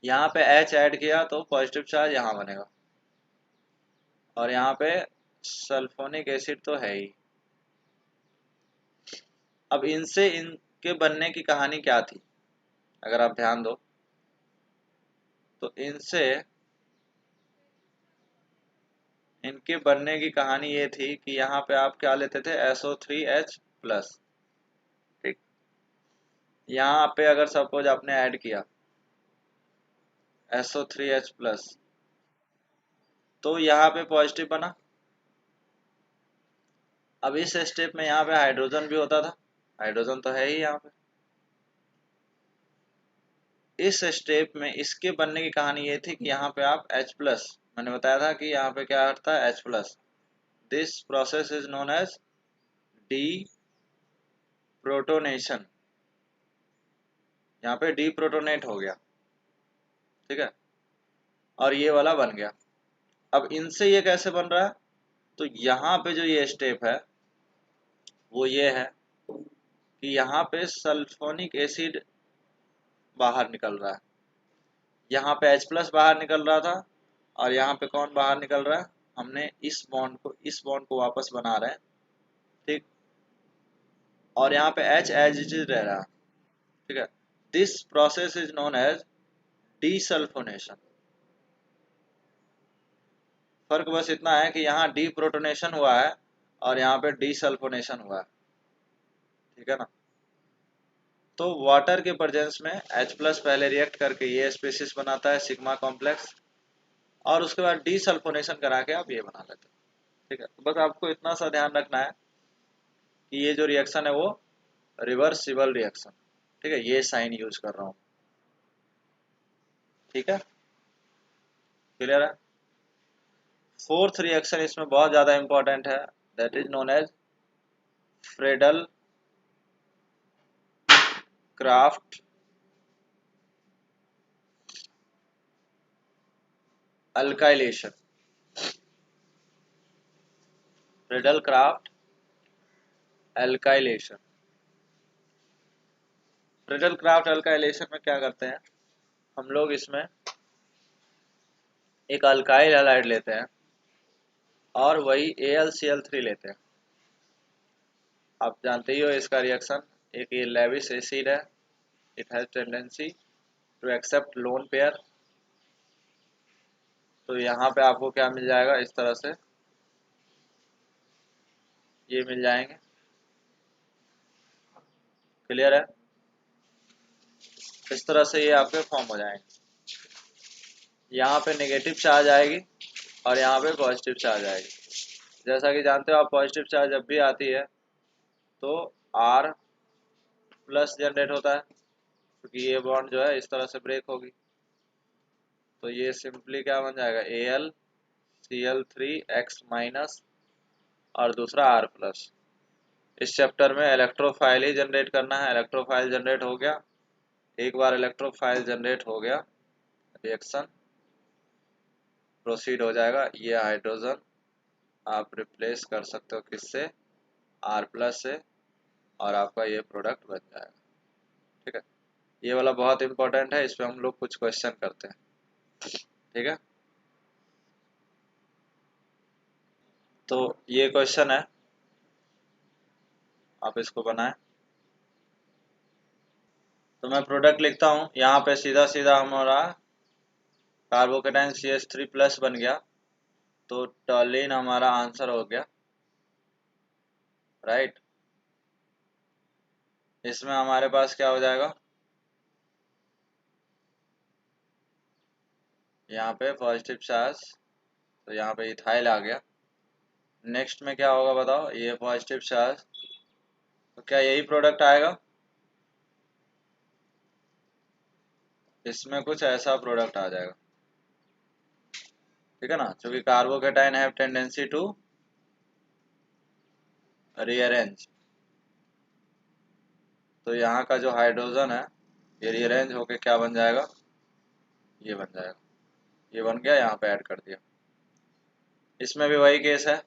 यहाँ पे H ऐड किया तो पॉजिटिव चार्ज यहाँ बनेगा, और यहाँ पे सल्फोनिक एसिड तो है ही। अब इनसे इनके बनने की कहानी क्या थी, अगर आप ध्यान दो तो इनसे इनके बनने की कहानी ये थी कि यहाँ पे आप क्या लेते थे, SO3H+। ठीक, यहाँ पे अगर सपोज आपने ऐड किया SO3H+, तो यहाँ पे पॉजिटिव बना। अब इस स्टेप में यहाँ पे हाइड्रोजन भी होता था, हाइड्रोजन तो है ही यहाँ पे। इस स्टेप में इसके बनने की कहानी ये थी कि यहाँ पे आप H+, मैंने बताया था कि यहाँ पे क्या था, H+। This process is known as deprotonation. यहाँ पे डी प्रोटोनेट हो गया, ठीक है, और ये वाला बन गया। अब इनसे ये कैसे बन रहा है, तो यहाँ पे जो ये स्टेप है वो ये है कि यहाँ पे सल्फोनिक एसिड बाहर निकल रहा है, यहाँ पे H+ बाहर निकल रहा था, और यहाँ पे कौन बाहर निकल रहा है, हमने इस बॉन्ड को वापस बना रहे हैं। ठीक, और यहाँ पे H एज इट इज रह रहा है। ठीक है, this process is known as desulphonation. फर्क बस इतना है कि यहाँ डी प्रोटोनेशन हुआ है और यहाँ पे डीसल्फोनेशन हुआ है, ठीक है ना। तो वाटर के प्रेजेंस में H+ पहले रिएक्ट करके ये स्पीशीज बनाता है सिग्मा कॉम्प्लेक्स, और उसके बाद डीसल्फोनेशन करा के आप ये बना लेते हैं। ठीक है, बस आपको इतना सा ध्यान रखना है कि ये जो रिएक्शन है वो रिवर्सिबल रिएक्शन, ठीक है, ये साइन यूज कर रहा हूँ। ठीक है, क्लियर है। फोर्थ रिएक्शन इसमें बहुत ज्यादा इंपॉर्टेंट है, that is known as Friedel Crafts alkylation. Friedel Crafts alkylation. Friedel Crafts alkylation में क्या करते हैं हम लोग, इसमें एक अल्काइल हैलाइड लेते हैं और वही AlCl3 लेते हैं। आप जानते ही हो इसका रिएक्शन, एक ये लेविस एसिड है, it has tendency to accept lone pair. तो यहाँ पे आपको क्या मिल जाएगा, इस तरह से ये मिल जाएंगे, क्लियर है। इस तरह से ये आपके फॉर्म हो जाएंगे, यहाँ पे नेगेटिव चार्ज आएगी और यहाँ पे पॉजिटिव चार्ज आएगी। जैसा कि जानते हो आप, पॉजिटिव चार्ज जब भी आती है तो R+ जनरेट होता है, क्योंकि ये बॉन्ड जो है इस तरह से ब्रेक होगी। तो ये सिंपली क्या बन जाएगा, AlCl3X- और दूसरा R+। इस चैप्टर में इलेक्ट्रोफाइल ही जनरेट करना है। इलेक्ट्रोफाइल जनरेट हो गया, एक बार इलेक्ट्रोफाइल जनरेट हो गया, रिएक्शन प्रोसीड हो जाएगा। ये हाइड्रोजन आप रिप्लेस कर सकते हो किससे, R+ से, और आपका ये प्रोडक्ट बन जाएगा। ठीक है, ये वाला बहुत इंपॉर्टेंट है, इस पे हम लोग कुछ क्वेश्चन करते हैं। ठीक है, तो ये क्वेश्चन है, आप इसको बनाएं। तो मैं प्रोडक्ट लिखता हूँ, यहाँ पे सीधा सीधा हमारा कार्बोकेटाइन CH3+ बन गया, तो टॉलिन हमारा आंसर हो गया, राइट। इसमें हमारे पास क्या हो जाएगा, यहाँ पे पॉजिटिव चार्ज, तो यहाँ पे इथाइल आ गया। नेक्स्ट में क्या होगा बताओ, ये पॉजिटिव चार्ज, तो क्या यही प्रोडक्ट आएगा, इसमें कुछ ऐसा प्रोडक्ट आ जाएगा, ठीक है ना, क्योंकि carbocation have tendency to rearrange. तो यहाँ का जो हाइड्रोजन है ये रीअरेंज होके क्या बन जाएगा, ये बन जाएगा, ये बन गया, यहाँ पे ऐड कर दिया। इसमें भी वही केस है,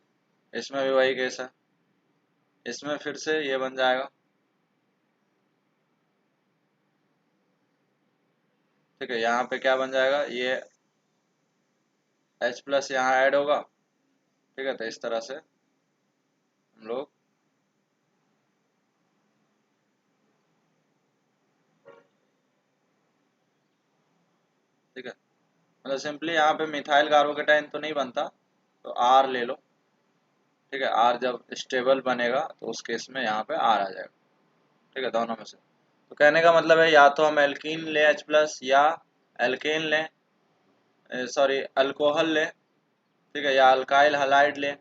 इसमें भी वही केस है, इसमें फिर से ये बन जाएगा। ठीक है, यहाँ पे क्या बन जाएगा, ये H प्लस यहाँ ऐड होगा। ठीक है, तो इस तरह से हम लोग ठीक है, मतलब सिंपली यहाँ पे मिथाइल कार्बोकेटाइन तो नहीं बनता, तो R ले लो। ठीक है, R जब स्टेबल बनेगा तो उस केस में यहाँ पे R आ जाएगा। ठीक है, दोनों में से। तो कहने का मतलब है या तो हम एल्कीन ले H प्लस, या एल्केन लें, सॉरी अल्कोहल लें। ठीक है, या अल्काइल हलाइड लें,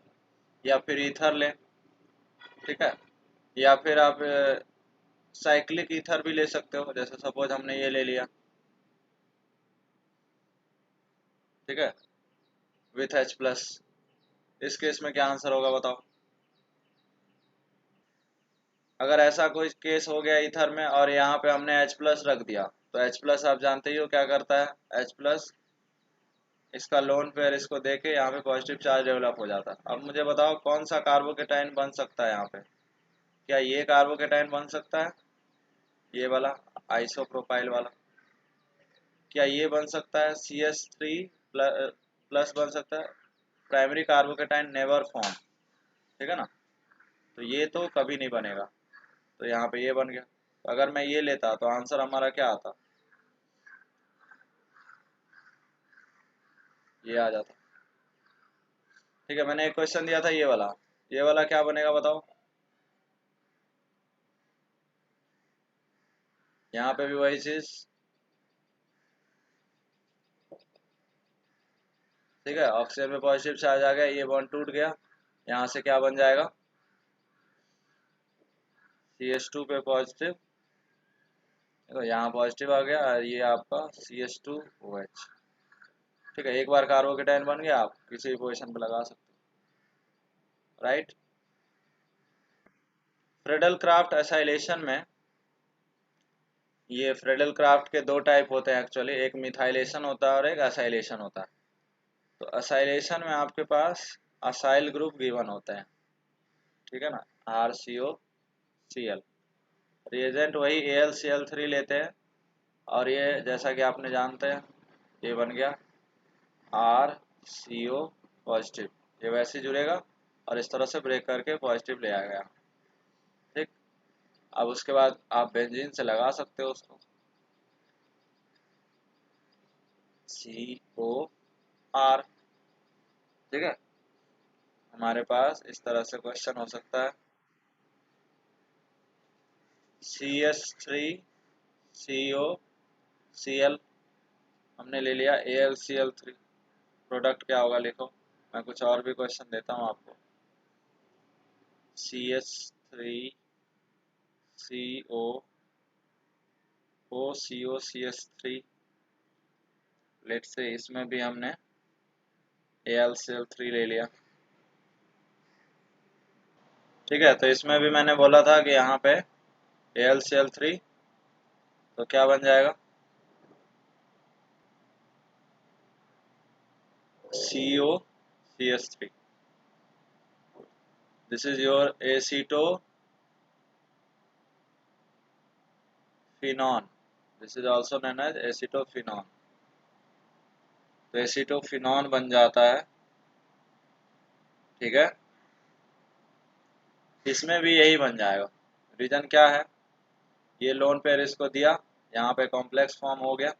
या फिर ईथर लें। ठीक है, या फिर आप साइक्लिक ईथर भी ले सकते हो, जैसे सपोज हमने ये ले लिया। ठीक है, विथ H प्लस। इस केस में क्या आंसर होगा बताओ। अगर ऐसा कोई केस हो गया ईथर में और यहाँ पे हमने H प्लस रख दिया, तो H प्लस आप जानते ही हो क्या करता है। H प्लस इसका लोन पेयर इसको देके यहाँ पे पॉजिटिव चार्ज डेवलप हो जाता है। अब मुझे बताओ कौन सा कार्बोकेटाइन बन सकता है यहाँ पे। क्या ये कार्बोकेटाइन बन सकता है, ये वाला आइसोप्रोपाइल वाला। क्या ये बन सकता है CH3 प्लस बन सकता है। Primary carbocation never form. ठीक है ना, तो ये तो कभी नहीं बनेगा। तो यहाँ पे ये बन गया। तो अगर मैं ये लेता तो आंसर हमारा क्या आता, ये आ जाता। ठीक है, मैंने एक क्वेश्चन दिया था ये वाला क्या बनेगा बताओ। यहाँ पे भी वही चीज। ठीक है, ऑक्सीजन में पॉजिटिव चार्ज आ गया, ये बॉन्ड टूट गया, यहाँ से क्या बन जाएगा, CH2 पे पॉजिटिव। देखो यहाँ पॉजिटिव आ गया और ये आपका CH2OH। ठीक है, एक बार कार्बोकेटाइन बन गया, आप किसी भी पोजीशन पे लगा सकते हो। राइट। फ्रेडल क्राफ्ट एसाइलेशन में, ये फ्रेडल क्राफ्ट के दो टाइप होते हैं एक्चुअली, एक मिथाइलेशन होता है और एक असाइलेशन होता है। तो असाइलेशन में आपके पास असाइल ग्रुप गिवन होते हैं। ठीक है ना, RCOCl। रिएजेंट वही AlCl3 लेते हैं, और ये जैसा कि आपने जानते हैं ये बन गया RCO पॉजिटिव। ये वैसे जुड़ेगा और इस तरह से ब्रेक करके पॉजिटिव ले आएगा। ठीक, अब उसके बाद आप बेंजीन से लगा सकते हो उसको, COR। ठीक है, हमारे पास इस तरह से क्वेश्चन हो सकता है, CH3COCl हमने ले लिया, AlCl3। प्रोडक्ट क्या होगा लिखो। मैं कुछ और भी क्वेश्चन देता हूँ आपको। CH3COCO CH3, लेट से इसमें भी हमने AlCl3 ले लिया। ठीक है, तो इसमें भी मैंने बोला था कि यहाँ पे AlCl3, तो क्या बन जाएगा, COCH3। This is your acetophenone. This is also known as acetophenone. तो एसीटोफिनॉन बन जाता है। ठीक है, इसमें भी यही बन जाएगा। रीजन क्या है, ये लोन पेयर इसको दिया, यहाँ पे कॉम्प्लेक्स फॉर्म हो गया,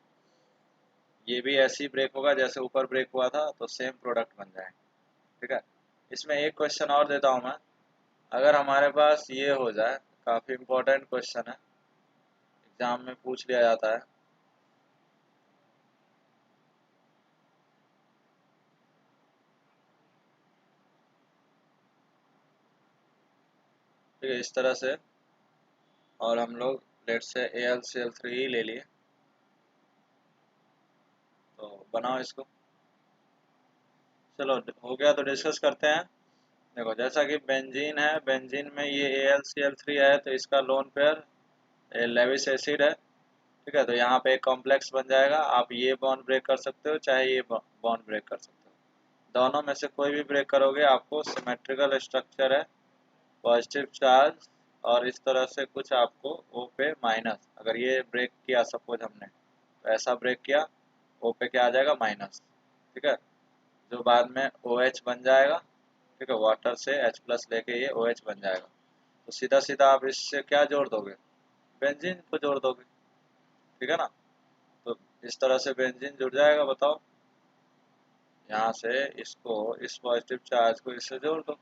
ये भी ऐसे ही ब्रेक होगा जैसे ऊपर ब्रेक हुआ था, तो सेम प्रोडक्ट बन जाएगा। ठीक है, इसमें एक क्वेश्चन और देता हूँ मैं। अगर हमारे पास ये हो जाए, काफ़ी इम्पोर्टेंट क्वेश्चन है, एग्जाम में पूछ लिया जाता है। ठीक है, इस तरह से, और हम लोग लेट से AlCl3 ही ले लिए, तो बनाओ इसको। चलो हो गया, तो डिस्कस करते हैं। देखो जैसा कि बेंजीन है, बेंजीन में ये AlCl3 है, तो इसका लोन पेयर ये लेविस एसिड है, ठीक है। तो यहाँ पे एक कॉम्प्लेक्स बन जाएगा, आप ये बॉन्ड ब्रेक कर सकते हो चाहे ये बॉन्ड ब्रेक कर सकते हो, दोनों में से कोई भी ब्रेक करोगे आपको सिमेट्रिकल स्ट्रक्चर है, पॉजिटिव चार्ज, और इस तरह से कुछ आपको ओ पे माइनस, अगर ये ब्रेक किया सपोज हमने, तो ऐसा ब्रेक किया, ओ पे क्या आ जाएगा माइनस, ठीक है, जो बाद में ओ एच बन जाएगा, ठीक है, वाटर से एच प्लस लेके ये ओ एच बन जाएगा। तो सीधा सीधा आप इससे क्या जोड़ दोगे, बेंजीन को जोड़ दोगे, ठीक है ना। तो इस तरह से बेंजीन जुड़ जाएगा, बताओ, यहाँ से इसको, इस पॉजिटिव चार्ज को इससे जोड़ दो,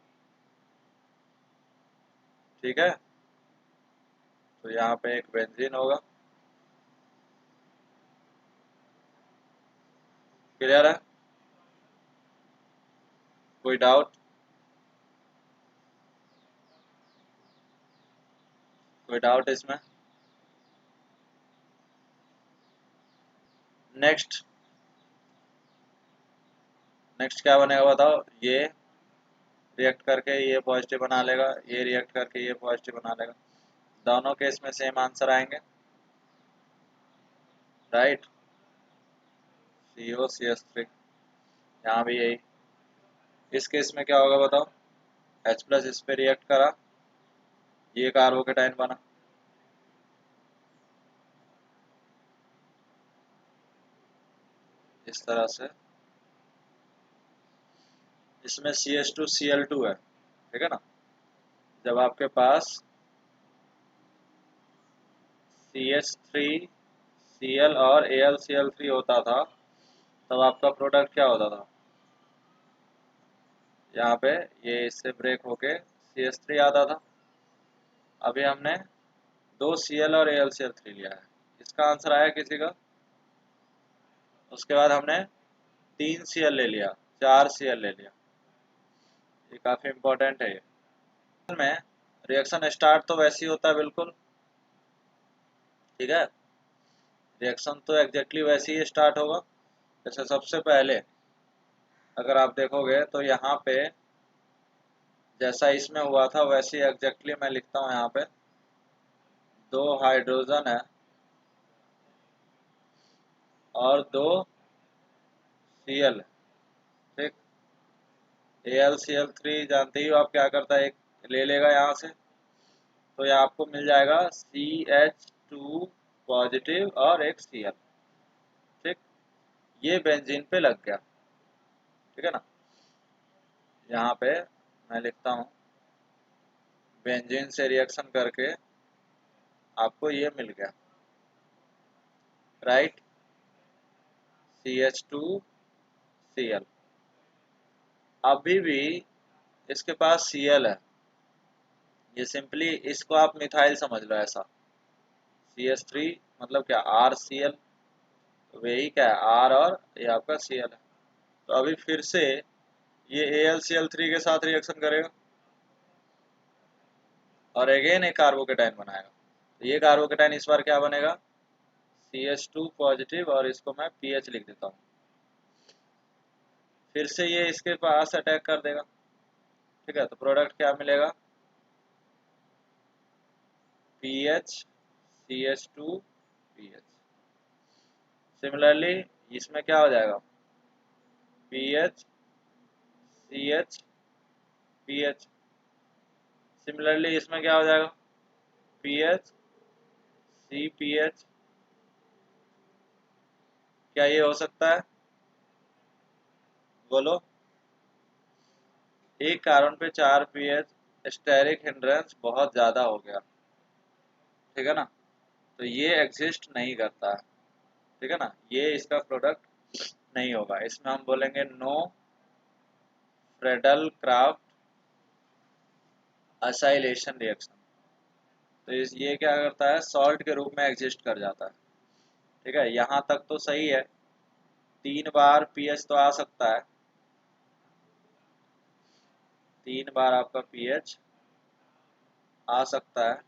ठीक है। तो यहाँ पे एक बेंजीन होगा, क्लियर है, कोई डाउट, कोई डाउट इसमें। नेक्स्ट, नेक्स्ट क्या बनेगा बताओ, ये रिएक्ट करके ये पॉजिटिव बना लेगा, ये रिएक्ट करके ये पॉजिटिव बना लेगा, दोनों केस में सेम आंसर आएंगे, राइट, COCH3, यहाँ भी यही। इस केस में क्या होगा बताओ, H प्लस इस पे रिएक्ट करा, ये कार्बोकेटाइन बना, इस तरह से, इसमें CH2Cl2 है, ठीक है ना। जब आपके पास CH3Cl और AlCl3 होता था, तब आपका प्रोडक्ट क्या होता था, यहाँ पे ये इससे ब्रेक होके CH3 आता था। अभी हमने दो Cl और AlCl3 लिया है, इसका आंसर आया किसी का। उसके बाद हमने 3 Cl ले लिया, 4 Cl ले लिया, ये काफ़ी इम्पोर्टेंट है। ये में रिएक्शन स्टार्ट तो वैसे ही होता है बिल्कुल, ठीक है, रिएक्शन तो एग्जैक्टली वैसे ही स्टार्ट होगा। जैसे सबसे पहले अगर आप देखोगे तो यहाँ पे जैसा इसमें हुआ था वैसे ही एग्जैक्टली मैं लिखता हूँ, यहाँ पे दो हाइड्रोजन है और दो Cl, ठीक, AlCl3 जानते ही हो आप क्या करता है, एक ले लेगा यहाँ से, तो ये आपको मिल जाएगा CH2 पॉजिटिव और एक Cl, ठीक, ये बेंजीन पे लग गया, ठीक है ना। यहाँ पे मैं लिखता हूँ, बेंजीन से रिएक्शन करके आपको ये मिल गया, राइट, CH2Cl। अभी भी इसके पास Cl है, ये सिंपली इसको आप मिथाइल समझ लो ऐसा, CH3 मतलब क्या, RCl, तो वही क्या है R और ये आपका Cl है। तो अभी फिर से ये AlCl3 के साथ रिएक्शन करेगा और अगेन एक कार्बोकेटाइन बनाएगा, तो ये कार्बोकेटाइन इस बार क्या बनेगा, CH2 पॉजिटिव, और इसको मैं PH लिख देता हूँ। फिर से ये इसके पास अटैक कर देगा, ठीक है, तो प्रोडक्ट क्या मिलेगा, PH CH2 PH। सिमिलरली इसमें क्या हो जाएगा, PH CH PH। सिमिलरली इसमें क्या हो जाएगा, PH CPH। क्या ये हो सकता है, बोलो, एक कार्बन पे 4 पीएच, स्टेरिक हिंड्रेंस बहुत ज़्यादा हो गया, ठीक है ना, तो ये एग्जिस्ट नहीं करता है, ठीक है ना, ये इसका प्रोडक्ट नहीं होगा। इसमें हम बोलेंगे no Friedel Crafts acylation reaction. तो ये क्या करता है, सॉल्ट के रूप में एग्जिस्ट कर जाता है, ठीक है, यहाँ तक तो सही है, 3 बार पीएच तो आ सकता है, 3 बार आपका पीएच आ सकता है,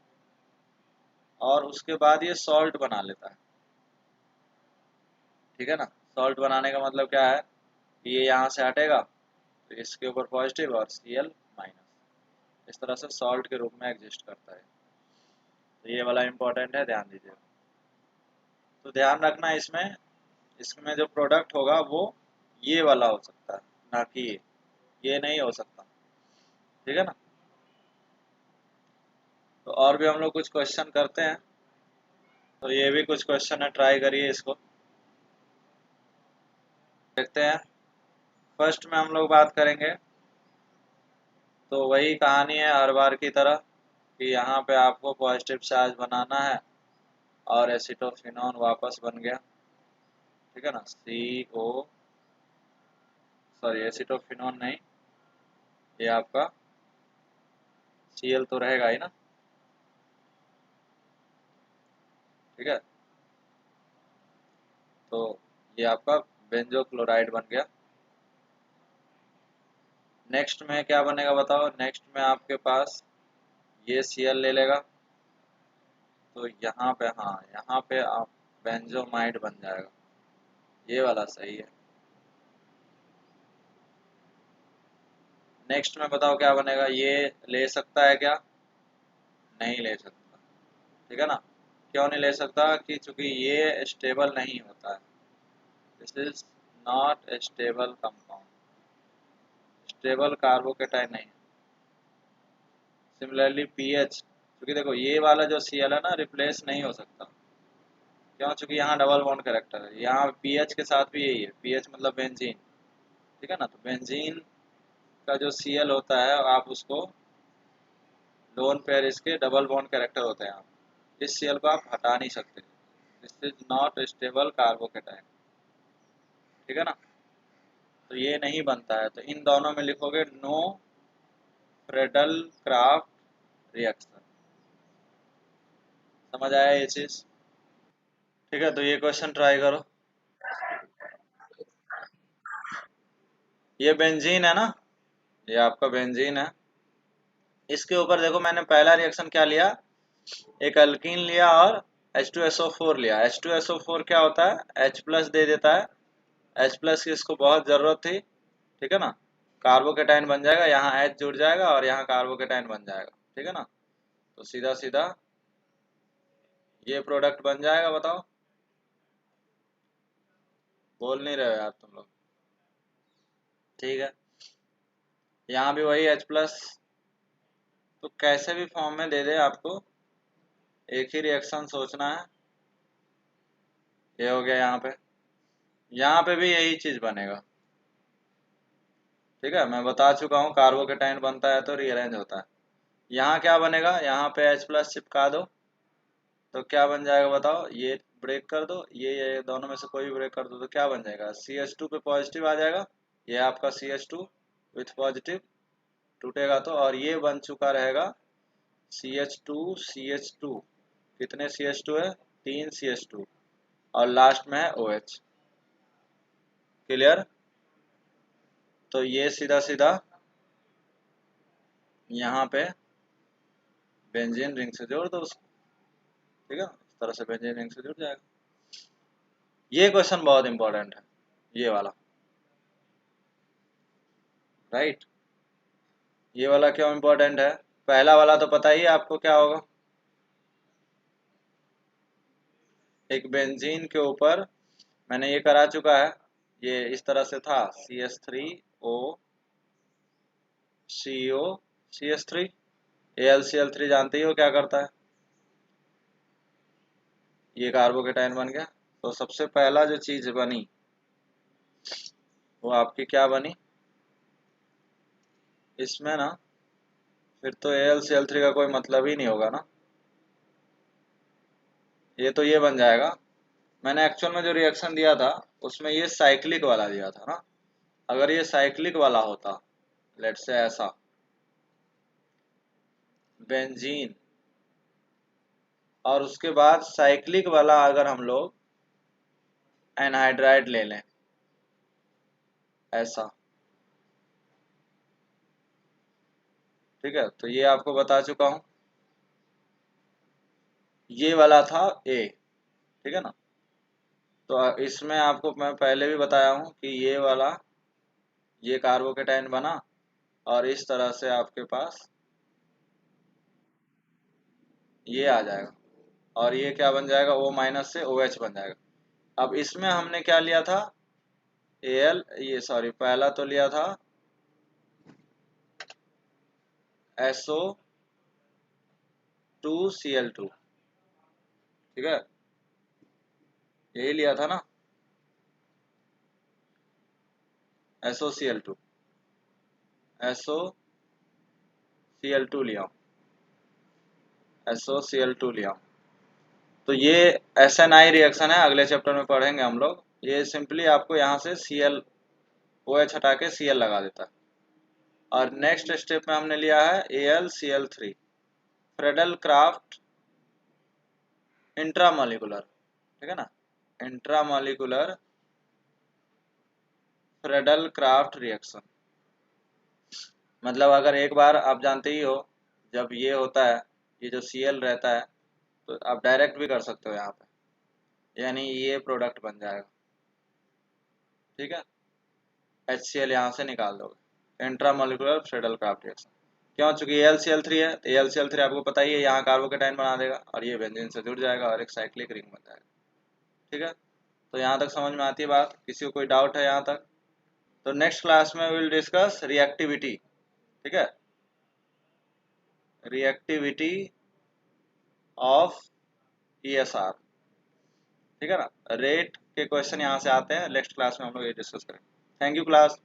और उसके बाद ये सॉल्ट बना लेता है, ठीक है ना। सॉल्ट बनाने का मतलब क्या है, ये यहाँ से हटेगा, तो इसके ऊपर पॉजिटिव और Cl माइनस, इस तरह से सॉल्ट के रूप में एग्जिस्ट करता है। तो ये वाला इम्पोर्टेंट है, ध्यान दीजिए। तो ध्यान रखना इसमें जो प्रोडक्ट होगा वो ये वाला हो सकता है, ना कि ये नहीं हो सकता, ठीक है ना। तो और भी हम लोग कुछ क्वेश्चन करते हैं, तो ये भी कुछ क्वेश्चन है, ट्राई करिए इसको, देखते हैं। फर्स्ट में हम लोग बात करेंगे, तो वही कहानी है हर बार की तरह कि यहाँ पे आपको पॉजिटिव चार्ज बनाना है और एसिटोफिनॉन वापस बन गया, ठीक है ना। सॉरी एसिटोफिनॉन नहीं, ये आपका Cl तो रहेगा ही ना, ठीक है। तो ये आपका बेंजोक्लोराइड बन गया। नेक्स्ट में क्या बनेगा बताओ, नेक्स्ट में आपके पास ये Cl ले लेगा, तो यहाँ पे, हाँ यहाँ पे आप बेंजोमाइड बन जाएगा, ये वाला सही है। नेक्स्ट में बताओ क्या बनेगा, ये ले सकता है क्या, नहीं ले सकता, ठीक है ना। क्यों नहीं ले सकता, कि चूंकि ये स्टेबल नहीं होता है, this is not stable compound, stable carbocation नहीं। सिमिलरली पीएच, क्योंकि देखो ये वाला जो Cl है ना रिप्लेस नहीं हो सकता, क्यों, चूंकि यहाँ डबल बॉन्ड कैरेक्टर है, यहाँ पीएच के साथ भी यही है, पीएच मतलब बेंजीन, ठीक है ना। तो बेंजीन का जो Cl होता है आप उसको लोन पेयर, इसके डबल बॉन्ड कैरेक्टर होते हैं, आप इस Cl को आप हटा नहीं सकते, this is not stable carbocation, ठीक है ना। तो ये नहीं बनता है, तो इन दोनों में लिखोगे नो फ्रेडल क्राफ्ट रिएक्शन, समझ आया ये चीज, ठीक है। तो ये क्वेश्चन ट्राई करो, ये बेंजीन है ना, ये आपका बेंजीन है। इसके ऊपर देखो मैंने पहला रिएक्शन क्या लिया, एक अल्कीन लिया और H2SO4 लिया। H2SO4 क्या होता है, H प्लस दे देता है, H प्लस की इसको बहुत जरूरत थी, ठीक है ना। कार्बोकेटाइन बन जाएगा, यहाँ H जुड़ जाएगा और यहाँ कार्बोकेटाइन बन जाएगा, ठीक है ना। तो सीधा सीधा ये प्रोडक्ट बन जाएगा, बताओ, बोल नहीं रहे हो यार तुम लोग, ठीक है। यहाँ भी वही H प्लस, तो कैसे भी फॉर्म में दे दे आपको, एक ही रिएक्शन सोचना है। ये हो गया, यहाँ पे भी यही चीज बनेगा, ठीक है। मैं बता चुका हूँ कार्बोकेटाइन बनता है तो रीअरेंज होता है। यहाँ क्या बनेगा, यहाँ पे H प्लस चिपका दो, तो क्या बन जाएगा बताओ, ये ब्रेक कर दो, ये दोनों में से कोई भी ब्रेक कर दो, तो क्या बन जाएगा, CH2 पे पॉजिटिव आ जाएगा, ये आपका CH2 विथ पॉजिटिव टूटेगा तो, और ये बन चुका रहेगा CH2 कितने CH2 है, 3 CH2, और लास्ट में है OH, क्लियर। तो ये सीधा सीधा यहाँ पे बेंजीन रिंग से जोड़ दो उसको, ठीक है, इस तरह से बेंजीन रिंग से जुड़ जाएगा। ये क्वेश्चन बहुत इंपॉर्टेंट है, ये वाला, राइट। ये वाला क्यों इंपॉर्टेंट है, पहला वाला तो पता ही है आपको क्या होगा, एक बेंजीन के ऊपर मैंने ये करा चुका है, ये इस तरह से था CH3O CO CH3 AlCl3 जानते ही हो क्या करता है, ये कार्बोकेटाइन बन गया। तो सबसे पहला जो चीज बनी वो आपकी क्या बनी, इसमें ना फिर तो AlCl3 का कोई मतलब ही नहीं होगा ना, ये तो ये बन जाएगा। मैंने एक्चुअल में जो रिएक्शन दिया था उसमें ये साइक्लिक वाला दिया था ना, अगर ये साइक्लिक वाला होता, लेट्स से ऐसा बेंजीन, और उसके बाद साइक्लिक वाला अगर हम लोग एनहाइड्राइड ले लें ऐसा, ठीक है। तो ये आपको बता चुका हूं, ये वाला था A, ठीक है ना। तो इसमें आपको मैं पहले भी बताया हूं कि ये वाला, ये कार्बोकेटाइन बना, और इस तरह से आपके पास ये आ जाएगा, और ये क्या बन जाएगा, O माइनस से OH बन जाएगा। अब इसमें हमने क्या लिया था, Al, ये सॉरी पहला तो लिया था SO2Cl2, ठीक है, यही लिया था ना, SOCl2, SOCl2 लिया, SOCl2 लिया। तो ये SNI रिएक्शन है, अगले चैप्टर में पढ़ेंगे हम लोग। ये सिंपली आपको यहाँ से Cl OH हटा के Cl लगा देता है। और नेक्स्ट स्टेप में हमने लिया है AlCl3, फ्रेडल क्राफ्ट इंट्रामोलिकुलर, ठीक है ना, इंट्रामोलिकुलर फ्रेडल क्राफ्ट रिएक्शन। मतलब अगर एक बार आप जानते ही हो, जब ये होता है, ये जो Cl रहता है, तो आप डायरेक्ट भी कर सकते हो यहाँ पे, यानी ये प्रोडक्ट बन जाएगा, ठीक है, HCl यहाँ से निकाल दोगे, इंट्रामोलिकुलर फ्रेडल क्राफ्ट रिएक्शन। क्यों, चूंकि AlCl3 है, तो AlCl3 आपको पता ही है यहाँ कार्बोकेटाइन बना देगा, और ये बेंजीन से जुड़ जाएगा और एक साइक्लिक रिंग बन जाएगा, ठीक है। तो यहाँ तक समझ में आती है बात, किसी को कोई डाउट है यहाँ तक? तो नेक्स्ट क्लास में विल डिस्कस रिएक्टिविटी, ठीक है, रिएक्टिविटी ऑफ ESR, ठीक है ना। रेट के क्वेश्चन यहाँ से आते हैं, नेक्स्ट क्लास में हम लोग ये डिस्कस करेंगे। Thank you class.